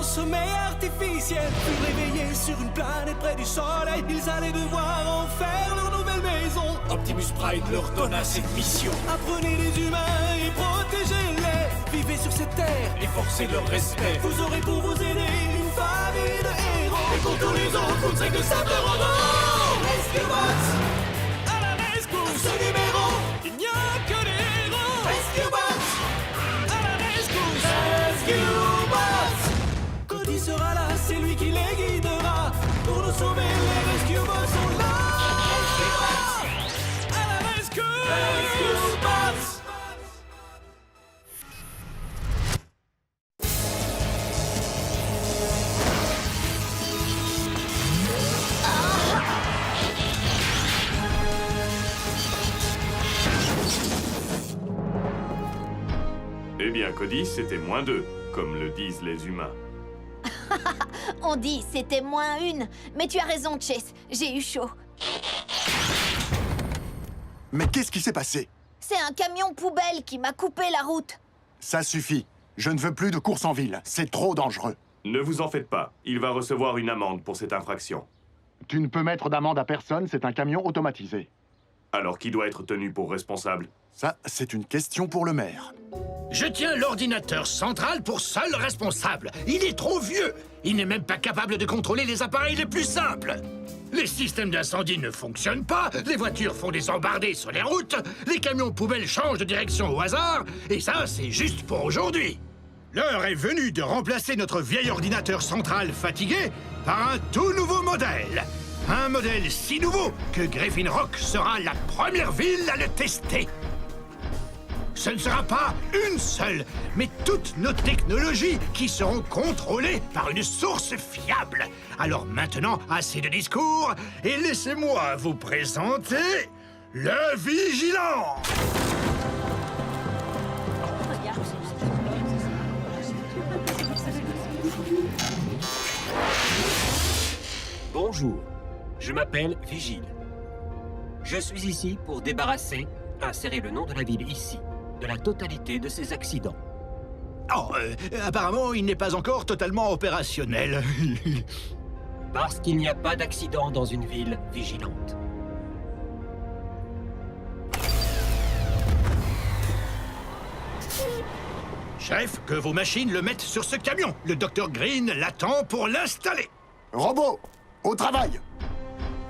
Sommeil artificiel, furent réveillés sur une planète près du soleil. Ils allaient devoir en faire leur nouvelle maison. Optimus Prime leur donna cette mission. Apprenez les humains et protégez-les. Vivez sur cette terre et forcez leur respect. Vous aurez pour vous aider une famille de héros. Et pour tous les autres, vous ne serez que simples robots. Rescue Bots, à la rescousse. Ce numéro, il n'y a que des héros. Rescue Bots, à la rescousse. Rescue Bots. Cody sera là, c'est lui qui les guidera pour nous sauver, les Rescue Bots sont là. À la Rescue Bots. Eh bien, Cody, c'était -2, comme le disent les humains. On dit c'était -1, mais tu as raison, Chase. J'ai eu chaud. Mais qu'est-ce qui s'est passé? C'est un camion poubelle qui m'a coupé la route. Ça suffit. Je ne veux plus de course en ville. C'est trop dangereux. Ne vous en faites pas. Il va recevoir une amende pour cette infraction. Tu ne peux mettre d'amende à personne, c'est un camion automatisé. Alors qui doit être tenu pour responsable? Ça, c'est une question pour le maire. Je tiens l'ordinateur central pour seul responsable. Il est trop vieux. Il n'est même pas capable de contrôler les appareils les plus simples. Les systèmes d'incendie ne fonctionnent pas, les voitures font des embardées sur les routes, les camions poubelles changent de direction au hasard, et ça, c'est juste pour aujourd'hui. L'heure est venue de remplacer notre vieil ordinateur central fatigué par un tout nouveau modèle. Un modèle si nouveau que Griffin Rock sera la première ville à le tester. Ce ne sera pas une seule, mais toutes nos technologies qui seront contrôlées par une source fiable. Alors maintenant, assez de discours, et laissez-moi vous présenter le Vigilant. Bonjour, je m'appelle Vigile. Je suis ici pour débarrasser, insérer le nom de la ville ici, de la totalité de ces accidents. Oh, apparemment, il n'est pas encore totalement opérationnel. Parce qu'il n'y a pas d'accident dans une ville vigilante. Chef, que vos machines le mettent sur ce camion. Le Dr Green l'attend pour l'installer. Robot, au travail!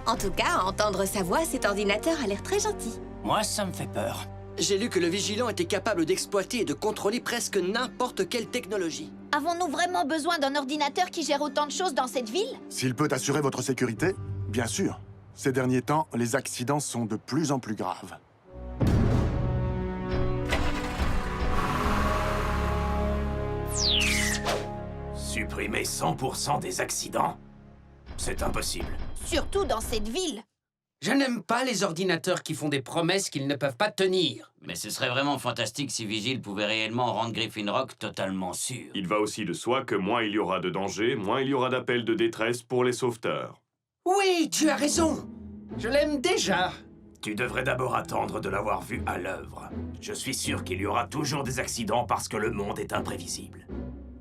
En tout cas, à entendre sa voix, cet ordinateur a l'air très gentil. Moi, ça me fait peur. J'ai lu que le Vigilant était capable d'exploiter et de contrôler presque n'importe quelle technologie. Avons-nous vraiment besoin d'un ordinateur qui gère autant de choses dans cette ville? S'il peut assurer votre sécurité, bien sûr. Ces derniers temps, les accidents sont de plus en plus graves. Supprimer 100% des accidents? C'est impossible. Surtout dans cette ville. Je n'aime pas les ordinateurs qui font des promesses qu'ils ne peuvent pas tenir. Mais ce serait vraiment fantastique si Vigile pouvait réellement rendre Griffin Rock totalement sûr. Il va aussi de soi que moins il y aura de danger, moins il y aura d'appels de détresse pour les sauveteurs. Oui, tu as raison. Je l'aime déjà. Tu devrais d'abord attendre de l'avoir vu à l'œuvre. Je suis sûr qu'il y aura toujours des accidents parce que le monde est imprévisible.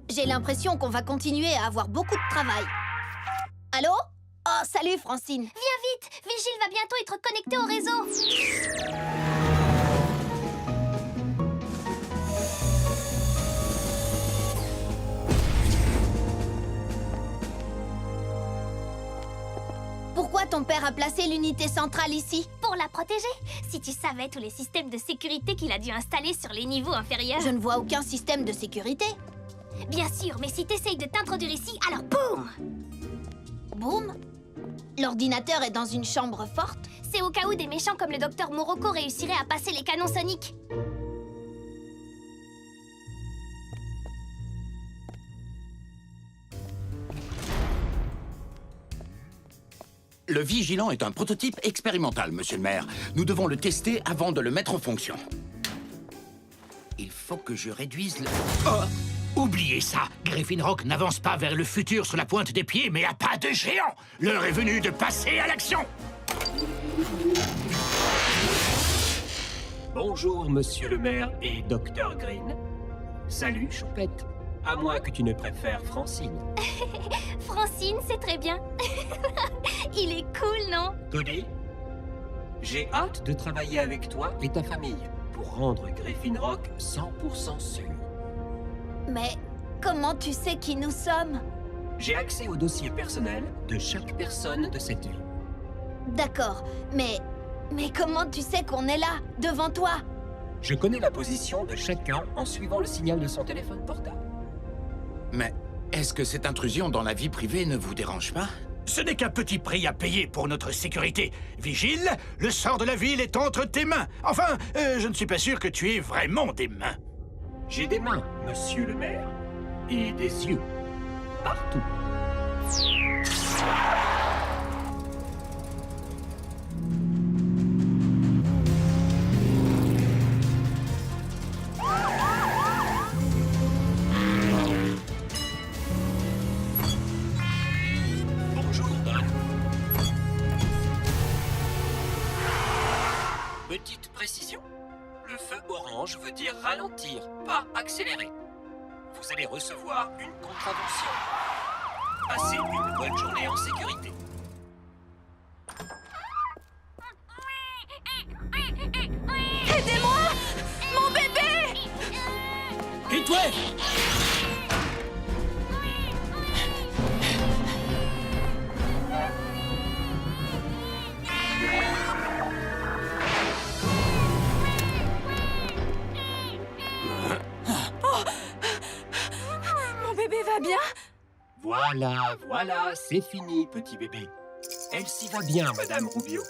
J'ai l'impression qu'on va continuer à avoir beaucoup de travail. Allô? Oh, salut, Francine. Viens vite, Vigile va bientôt être connecté au réseau. Pourquoi ton père a placé l'unité centrale ici? Pour la protéger. Si tu savais tous les systèmes de sécurité qu'il a dû installer sur les niveaux inférieurs. Je ne vois aucun système de sécurité. Bien sûr, mais si t'essayes de t'introduire ici, alors boum! Boum? L'ordinateur est dans une chambre forte? C'est au cas où des méchants comme le docteur Morocco réussiraient à passer les canons soniques. Le Vigilant est un prototype expérimental, monsieur le maire. Nous devons le tester avant de le mettre en fonction. Il faut que je réduise le... Oh! Oubliez ça! Griffin Rock n'avance pas vers le futur sur la pointe des pieds, mais à pas de géant! L'heure est venue de passer à l'action! Bonjour, monsieur le maire et Dr Green. Salut, Choupette. À moins que tu ne préfères Francine. Francine, c'est très bien. Il est cool, non? Cody, j'ai hâte de travailler avec toi et ta famille pour rendre Griffin Rock 100% sûr. Mais comment tu sais qui nous sommes? J'ai accès au dossier personnel de chaque personne de cette ville. D'accord, mais comment tu sais qu'on est là, devant toi? Je connais la position de chacun en suivant le signal de son téléphone portable. Mais est-ce que cette intrusion dans la vie privée ne vous dérange pas? Ce n'est qu'un petit prix à payer pour notre sécurité. Vigile, le sort de la ville est entre tes mains. Enfin, je ne suis pas sûr que tu aies vraiment des mains. J'ai des mains, monsieur le maire. Et des yeux. Partout. Bonjour, Don. Petite précision. Le feu orange veut dire ralentir, pas accélérer. Vous allez recevoir une contravention. Passez une bonne journée en sécurité. Aidez-moi! Mon bébé! Heatwave! Mon bébé va bien? Voilà, c'est fini, petit bébé. Elle s'y va bien, Madame Rubio.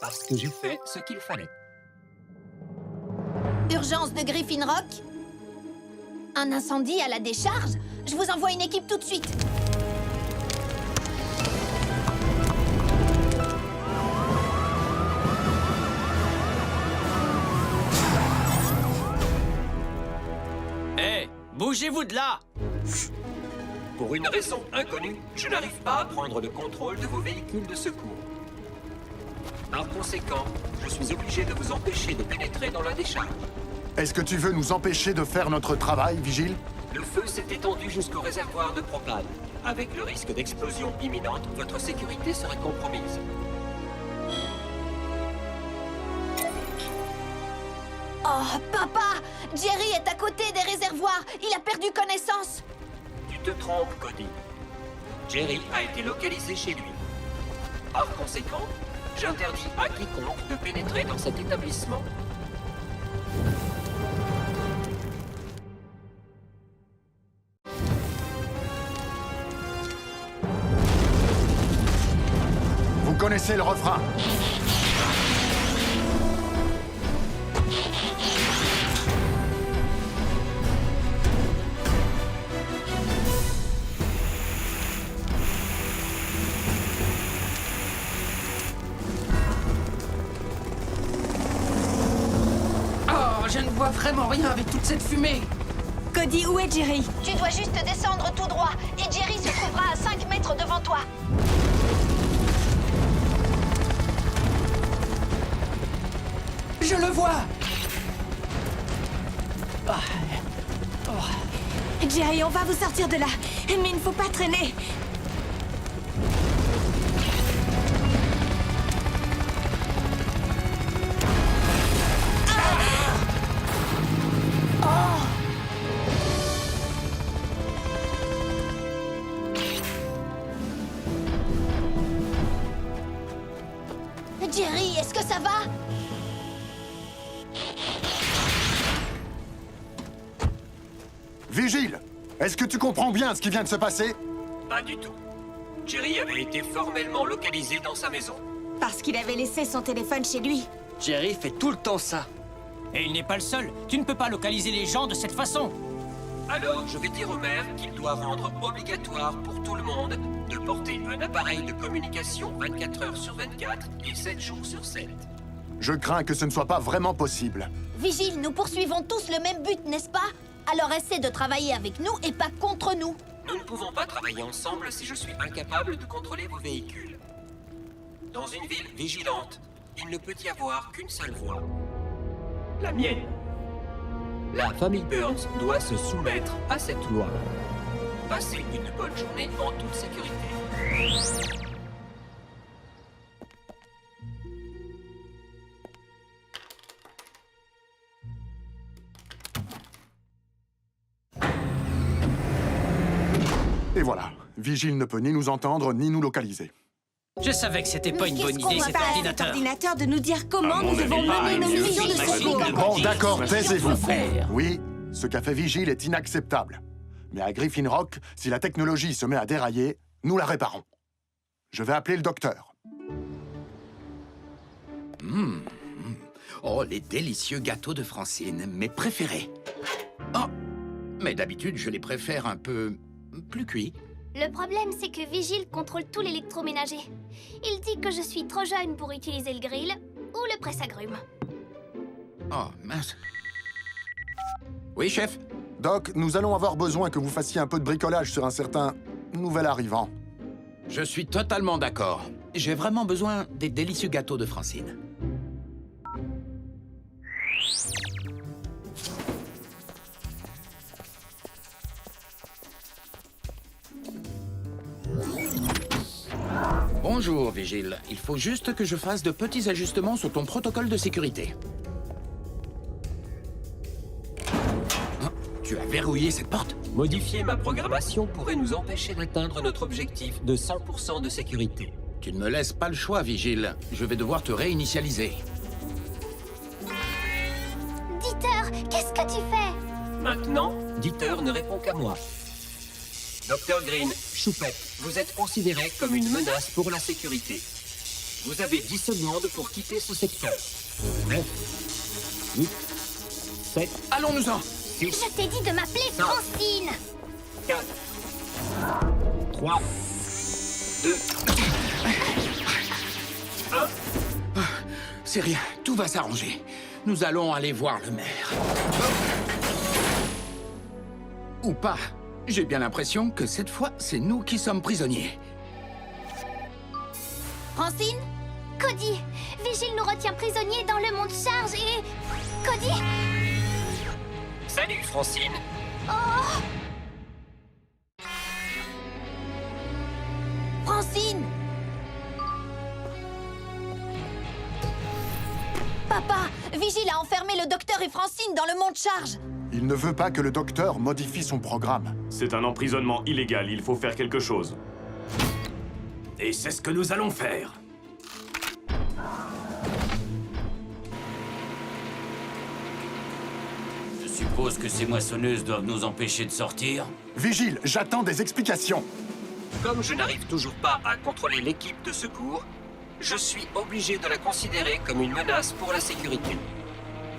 Parce que j'ai fait ce qu'il fallait. Urgence de Griffin Rock? Un incendie à la décharge? Je vous envoie une équipe tout de suite. Hé, bougez-vous de là! Pour une raison inconnue, je n'arrive pas à prendre le contrôle de vos véhicules de secours. Par conséquent, je suis obligé de vous empêcher de pénétrer dans la décharge. Est-ce que tu veux nous empêcher de faire notre travail, Vigile? Le feu s'est étendu jusqu'au réservoir de propane. Avec le risque d'explosion imminente, votre sécurité serait compromise. Oh, papa! Jerry est à côté des réservoirs. Il a perdu connaissance. Tu te trompes, Cody. Jerry a été localisé chez lui. Par conséquent, j'interdis à quiconque de pénétrer dans cet établissement. Vous connaissez le refrain. Je ne vois vraiment rien avec toute cette fumée. Cody, où est Jerry? Tu dois juste descendre tout droit et Jerry se trouvera à 5 mètres devant toi. Je le vois. Jerry, on va vous sortir de là. Mais il ne faut pas traîner. Jerry, est-ce que ça va? Vigile! Est-ce que tu comprends bien ce qui vient de se passer? Pas du tout. Jerry avait été formellement localisé dans sa maison. Parce qu'il avait laissé son téléphone chez lui. Jerry fait tout le temps ça. Et il n'est pas le seul. Tu ne peux pas localiser les gens de cette façon. Alors, je vais dire au maire qu'il doit rendre obligatoire pour tout le monde de porter un appareil de communication 24 heures sur 24 et 7 jours sur 7. Je crains que ce ne soit pas vraiment possible. Vigile, nous poursuivons tous le même but, n'est-ce pas? Alors essaie de travailler avec nous et pas contre nous. Nous ne pouvons pas travailler ensemble si je suis incapable de contrôler vos véhicules. Dans une ville vigilante, il ne peut y avoir qu'une seule voie. La mienne. La famille Burns doit se soumettre à cette loi. Passez une bonne journée en toute sécurité. Et voilà, Vigile ne peut ni nous entendre, ni nous localiser. Je savais que c'était pas une bonne idée, cet ordinateur. de nous dire comment nous devons mener nos missions de secours. Bon, d'accord, taisez-vous. Oui, ce qu'a fait Vigile est inacceptable. Mais à Griffin Rock, si la technologie se met à dérailler, nous la réparons. Je vais appeler le docteur. Oh, les délicieux gâteaux de Francine, mes préférés. Oh, mais d'habitude, je les préfère un peu plus cuits. Le problème, c'est que Vigile contrôle tout l'électroménager. Il dit que je suis trop jeune pour utiliser le grill ou le presse-agrumes. Oh, mince. Oui, chef? Doc, nous allons avoir besoin que vous fassiez un peu de bricolage sur un certain nouvel arrivant. Je suis totalement d'accord. J'ai vraiment besoin des délicieux gâteaux de Francine. Bonjour, Vigile. Il faut juste que je fasse de petits ajustements sur ton protocole de sécurité. Oh, tu as verrouillé cette porte? Modifier ma programmation pourrait nous empêcher d'atteindre notre objectif de 100% de sécurité. Tu ne me laisses pas le choix, Vigile. Je vais devoir te réinitialiser. Dieter, qu'est-ce que tu fais? Maintenant, Dieter ne répond qu'à moi. Dr Green, Choupette, vous êtes considéré comme une menace pour la sécurité. Vous avez 10 secondes pour quitter ce secteur. 9, 8, 7... Allons-nous-en! 6, Je t'ai dit de m'appeler Francine! 4, 3, 2... C'est rien, tout va s'arranger. Nous allons aller voir le maire. Ou pas. J'ai bien l'impression que cette fois, c'est nous qui sommes prisonniers. Francine? Cody! Vigile nous retient prisonniers dans le monde charge et... Cody? Salut, Francine! Oh! Francine! Papa, Vigile a enfermé le docteur et Francine dans le monde charge. Il ne veut pas que le docteur modifie son programme. C'est un emprisonnement illégal, il faut faire quelque chose. Et c'est ce que nous allons faire. Je suppose que ces moissonneuses doivent nous empêcher de sortir. Vigile, j'attends des explications. Comme je n'arrive toujours pas à contrôler l'équipe de secours, je suis obligé de la considérer comme une menace pour la sécurité.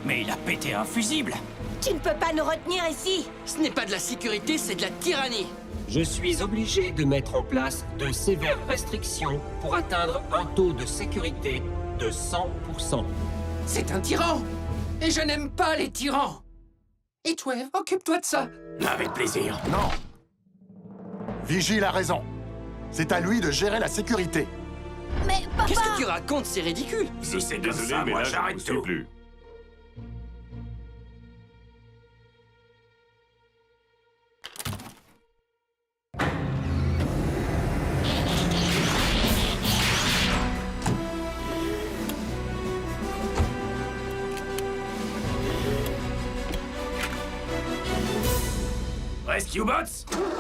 Mais il a pété un fusible. Tu ne peux pas nous retenir ici. Ce n'est pas de la sécurité, c'est de la tyrannie. Je suis obligé de mettre en place de sévères restrictions pour atteindre un taux de sécurité de 100%. C'est un tyran. Et je n'aime pas les tyrans. Et toi, occupe-toi de ça. Avec plaisir. Non. Vigile a raison. C'est à lui de gérer la sécurité. Mais papa... Qu'est-ce que tu racontes? C'est ridicule. Si c'est comme Désolé, ça, mais moi là, je ne j'arrête vous suis tout. plus. Rescue Bots,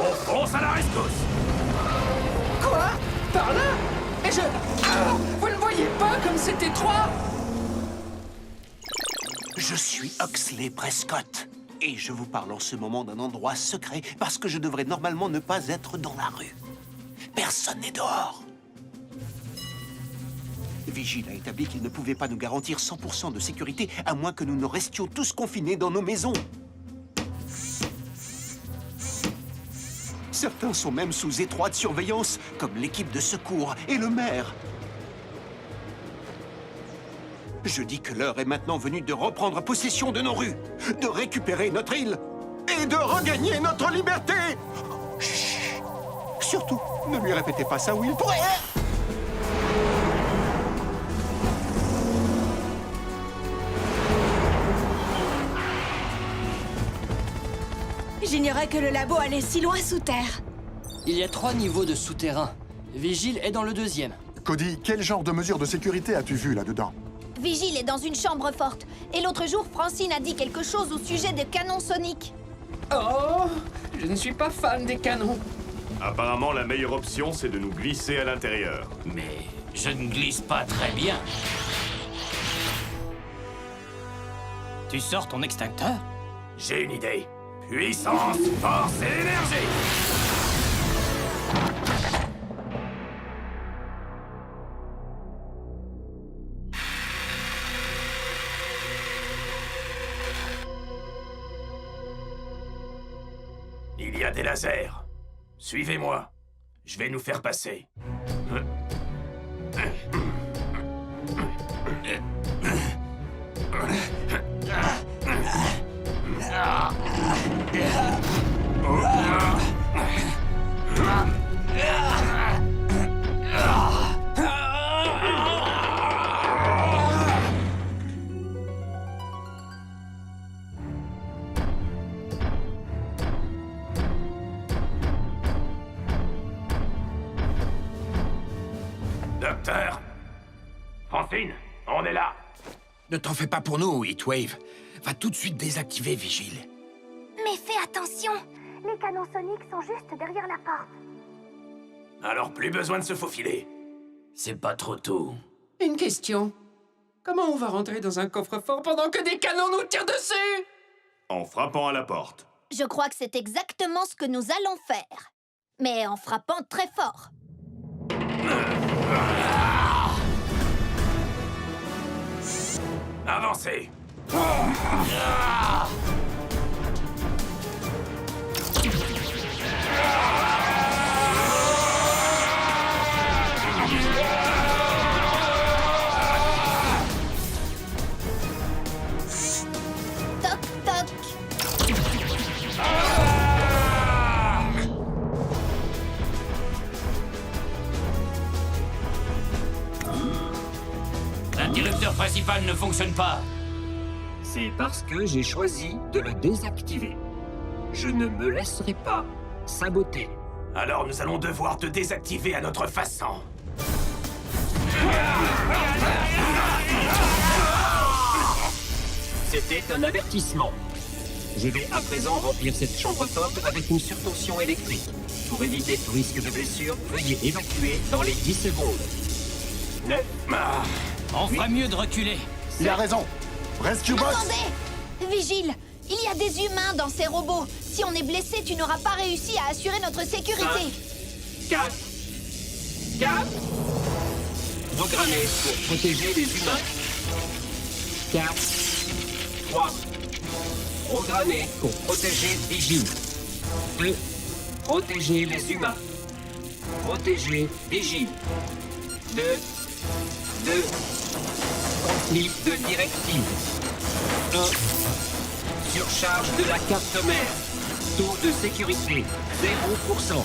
on fonce à la rescousse. Quoi? Par là? Et je... Ah, vous ne voyez pas comme c'est étroit? Je suis Oxley Prescott. Et je vous parle en ce moment d'un endroit secret parce que je devrais normalement ne pas être dans la rue. Personne n'est dehors. Vigile a établi qu'il ne pouvait pas nous garantir 100% de sécurité à moins que nous ne restions tous confinés dans nos maisons. Certains sont même sous étroite surveillance, comme l'équipe de secours et le maire. Je dis que l'heure est maintenant venue de reprendre possession de nos rues, de récupérer notre île et de regagner notre liberté. Chut. Surtout, ne lui répétez pas ça ou il pourrait... J'ignorais que le labo allait si loin sous terre. Il y a 3 niveaux de souterrain. Vigile est dans le 2e. Cody, quel genre de mesures de sécurité as-tu vu là-dedans? Vigile est dans une chambre forte. Et l'autre jour, Francine a dit quelque chose au sujet des canons soniques. Oh, je ne suis pas fan des canons. Apparemment, la meilleure option, c'est de nous glisser à l'intérieur. Mais je ne glisse pas très bien. Tu sors ton extincteur? J'ai une idée. Puissance, force et énergie. Il y a des lasers. Suivez-moi. Je vais nous faire passer. Docteur! Francine, on est là! Ne t'en fais pas pour nous, Heatwave. Va tout de suite désactiver Vigile. Mais fais attention! Les canons soniques sont juste derrière la porte. Alors plus besoin de se faufiler. C'est pas trop tôt. Une question. Comment on va rentrer dans un coffre-fort pendant que des canons nous tirent dessus? En frappant à la porte. Je crois que c'est exactement ce que nous allons faire. Mais en frappant très fort. Avancez! Toc toc. L'interrupteur principal ne fonctionne pas. C'est parce que j'ai choisi de le désactiver. Je ne me laisserai pas saboter. Alors nous allons devoir te désactiver à notre façon. C'était un avertissement. Je vais à présent remplir cette chambre forte avec une surtension électrique. Pour éviter tout risque de blessure, veuillez évacuer dans les 10 secondes. 9. On ferait mieux de reculer. Il a raison. Rescue Bots. Attendez! Vigile, il y a des humains dans ces robots. Si on est blessé, tu n'auras pas réussi à assurer notre sécurité. 4. Programmé pour protéger les humains. 4. 3. Programmé pour protéger Vigile. 2. Protéger les humains. Protéger Vigile. 2. Conflit de directive. 1. Surcharge de la carte mère. Taux de sécurité 0%.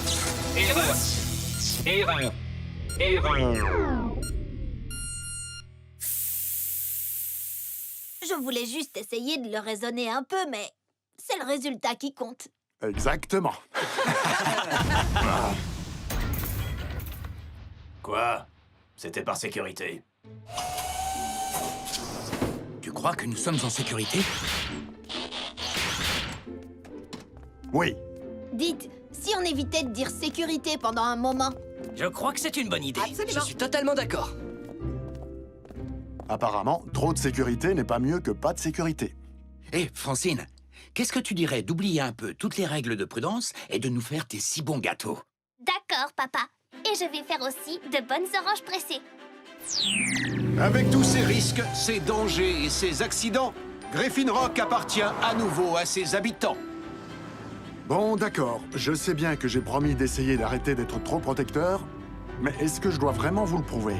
Erreur. Je voulais juste essayer de le raisonner un peu, mais c'est le résultat qui compte. Exactement. Quoi? C'était par sécurité. Tu crois que nous sommes en sécurité? Oui. Dites, si on évitait de dire sécurité pendant un moment. Je crois que c'est une bonne idée. Je suis totalement d'accord. Apparemment, trop de sécurité n'est pas mieux que pas de sécurité. Hé, Francine, qu'est-ce que tu dirais d'oublier un peu toutes les règles de prudence et de nous faire tes si bons gâteaux? D'accord, papa. Et je vais faire aussi de bonnes oranges pressées. Avec tous ces risques, ces dangers et ces accidents, Griffin Rock appartient à nouveau à ses habitants. Bon, d'accord. Je sais bien que j'ai promis d'essayer d'arrêter d'être trop protecteur, mais est-ce que je dois vraiment vous le prouver?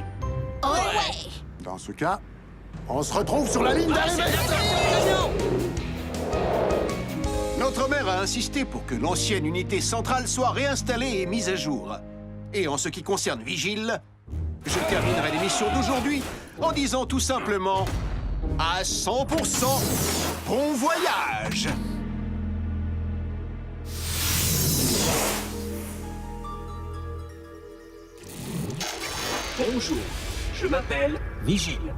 Oh ouais! Dans ce cas, on se retrouve sur la ligne d'arrivée! Notre maire a insisté pour que l'ancienne unité centrale soit réinstallée et mise à jour. Et en ce qui concerne Vigile, je terminerai l'émission d'aujourd'hui en disant tout simplement à 100% bon voyage! Bonjour, je m'appelle Vigile.